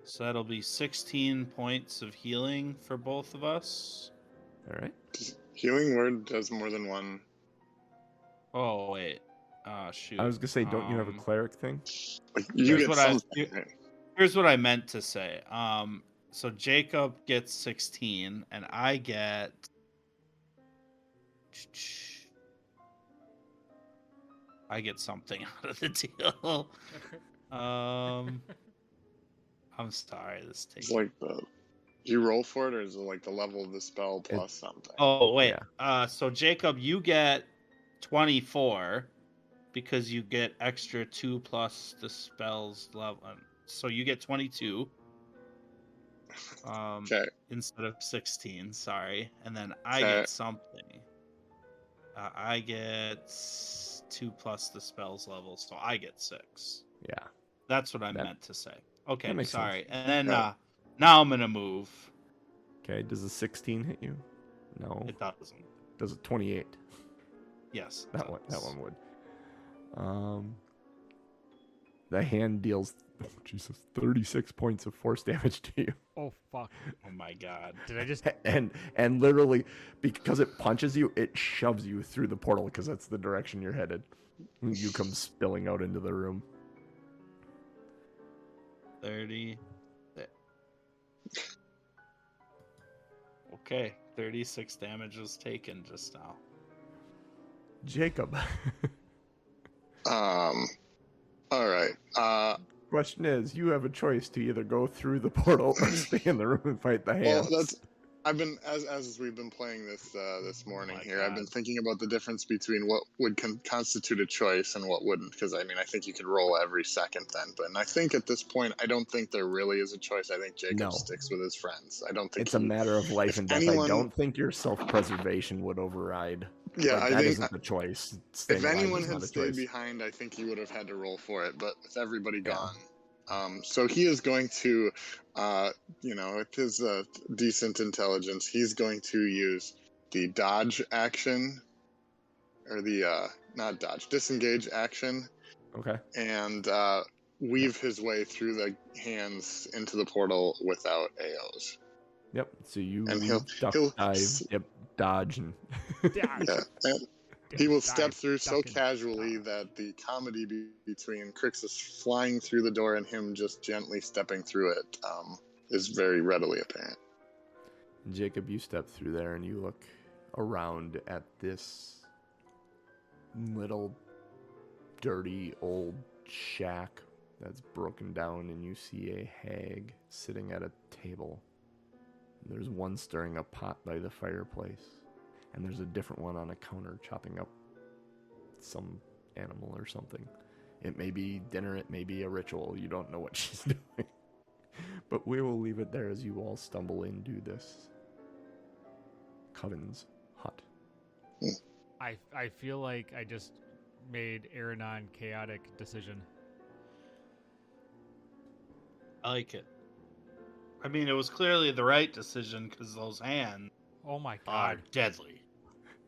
So that'll be 16 points of healing for both of us. All right. Healing word does more than one. Oh wait. Shoot. I was gonna say, don't you have a cleric thing? Like, you Here's get what something. Right? Here's what I meant to say. So Jacob gets 16, and I get. I get something out of the deal. I'm sorry. This takes. It's like do you roll for it, or is it like the level of the spell plus something? Oh wait. Yeah. So Jacob, you get 24 because you get extra 2 plus the spell's level. So you get 22. Okay. Instead of 16. Sorry, and then I Okay. get something. I get 2 plus the spell's level, so I get 6. Yeah. That's what I meant to say. Okay, that makes sorry. sense. And then Yeah. now I'm gonna move. Okay. Does a 16 hit you? No. It doesn't. Does it 28? Yes. it That one does. would. The hand deals 36 points of force damage to you. Oh fuck! Oh my god. Did I just? And literally, because it punches you, it shoves you through the portal because that's the direction you're headed. You come spilling out into the room. 30. Okay, 36 damage was taken just now. Jacob. All right. Question is, you have a choice to either go through the portal or stay in the room and fight the Well, hands. I've been as we've been playing this morning my here. I've been God. thinking about the difference between what would constitute a choice and what wouldn't. Because I mean, I think you could roll every second then. But I think at this point, I don't think there really is a choice. I think Jacob No. sticks with his friends. I don't think It's a matter of life if and death. anyone- I don't think your self-preservation would override. Yeah, Like, I that think isn't the choice. Staying if alive anyone is had not a stayed choice. behind, I think he would have had to roll for it. But with everybody Yeah. gone, so he is going to, with his decent intelligence, he's going to use the dodge action, or the not dodge, disengage action, Okay. and weave his way through the hands into the portal without AOs. Yep. So you And he'll dive, dodge, and Yeah. Yeah, and he will step Dive, through so duck, and casually dodge. that the comedy between Crixus flying through the door and him just gently stepping through it is very readily apparent. Jacob, you step through there and you look around at this little dirty old shack that's broken down, and you see a hag sitting at a table. There's one stirring a pot by the fireplace, and there's a different one on a counter chopping up some animal or something. It may be dinner, it may be a ritual. You don't know what she's doing. But we will leave it there as you all stumble into this Coven's hut. I feel like I just made Aranon chaotic decision. I like it. I mean, it was clearly the right decision because those hands Oh my are god! deadly.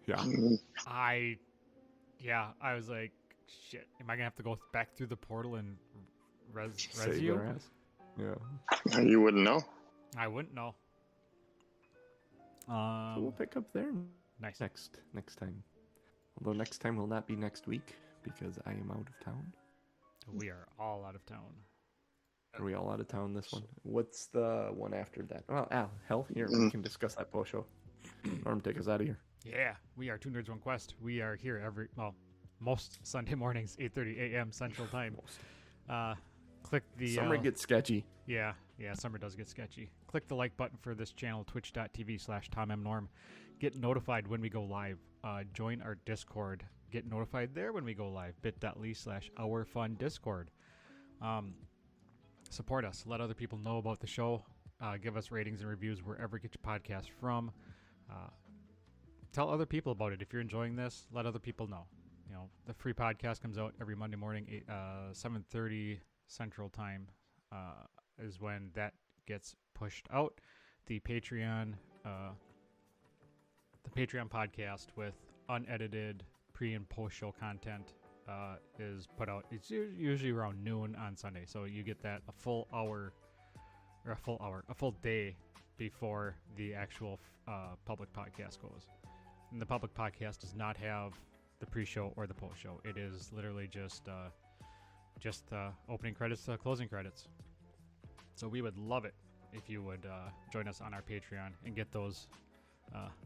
Yeah. I was like, shit. Am I gonna have to go back through the portal and res Save you? their ass. Yeah. You wouldn't know. I wouldn't know. So we'll pick up there Nice. next time. Although next time will not be next week because I am out of town. We are all out of town. Are we all out of town this one? What's the one after that? Well, hell, here, we can discuss that post-show. Norm, take us out of here. Yeah, we are Two Nerds One Quest. We are here most Sunday mornings, 8:30 a.m. Central Time. Click the Summer gets sketchy. Yeah, summer does get sketchy. Click the like button for this channel, twitch.tv/TomMNorm. Get notified when we go live. Join our Discord. Get notified there when we go live. bit.ly/OurFunDiscord. Support us. Let other people know about the show. Give us ratings and reviews wherever you get your podcast from. Tell other people about it. If you're enjoying this, let other people know. You know, the free podcast comes out every Monday morning, 7:30 Central Time is when that gets pushed out. The Patreon podcast with unedited pre and post show content is put out. It's usually around noon on Sunday, so you get that a full hour or a full day before the actual public podcast goes. And the public podcast does not have the pre-show or the post-show. It is literally just opening credits to closing credits. So we would love it if you would join us on our Patreon and get those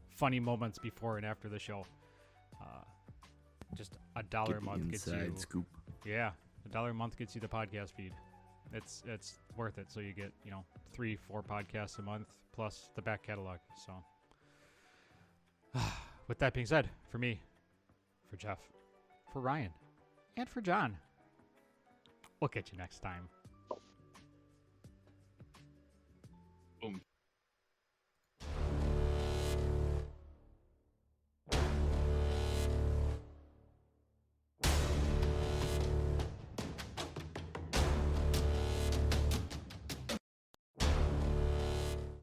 funny moments before and after the show. Just $1 a month gets you. Scoop. Yeah, $1 a month gets you the podcast feed. It's worth it. So you get 3-4 podcasts a month plus the back catalog. So with that being said, for me, for Jeff, for Ryan, and for John, we'll catch you next time. Boom.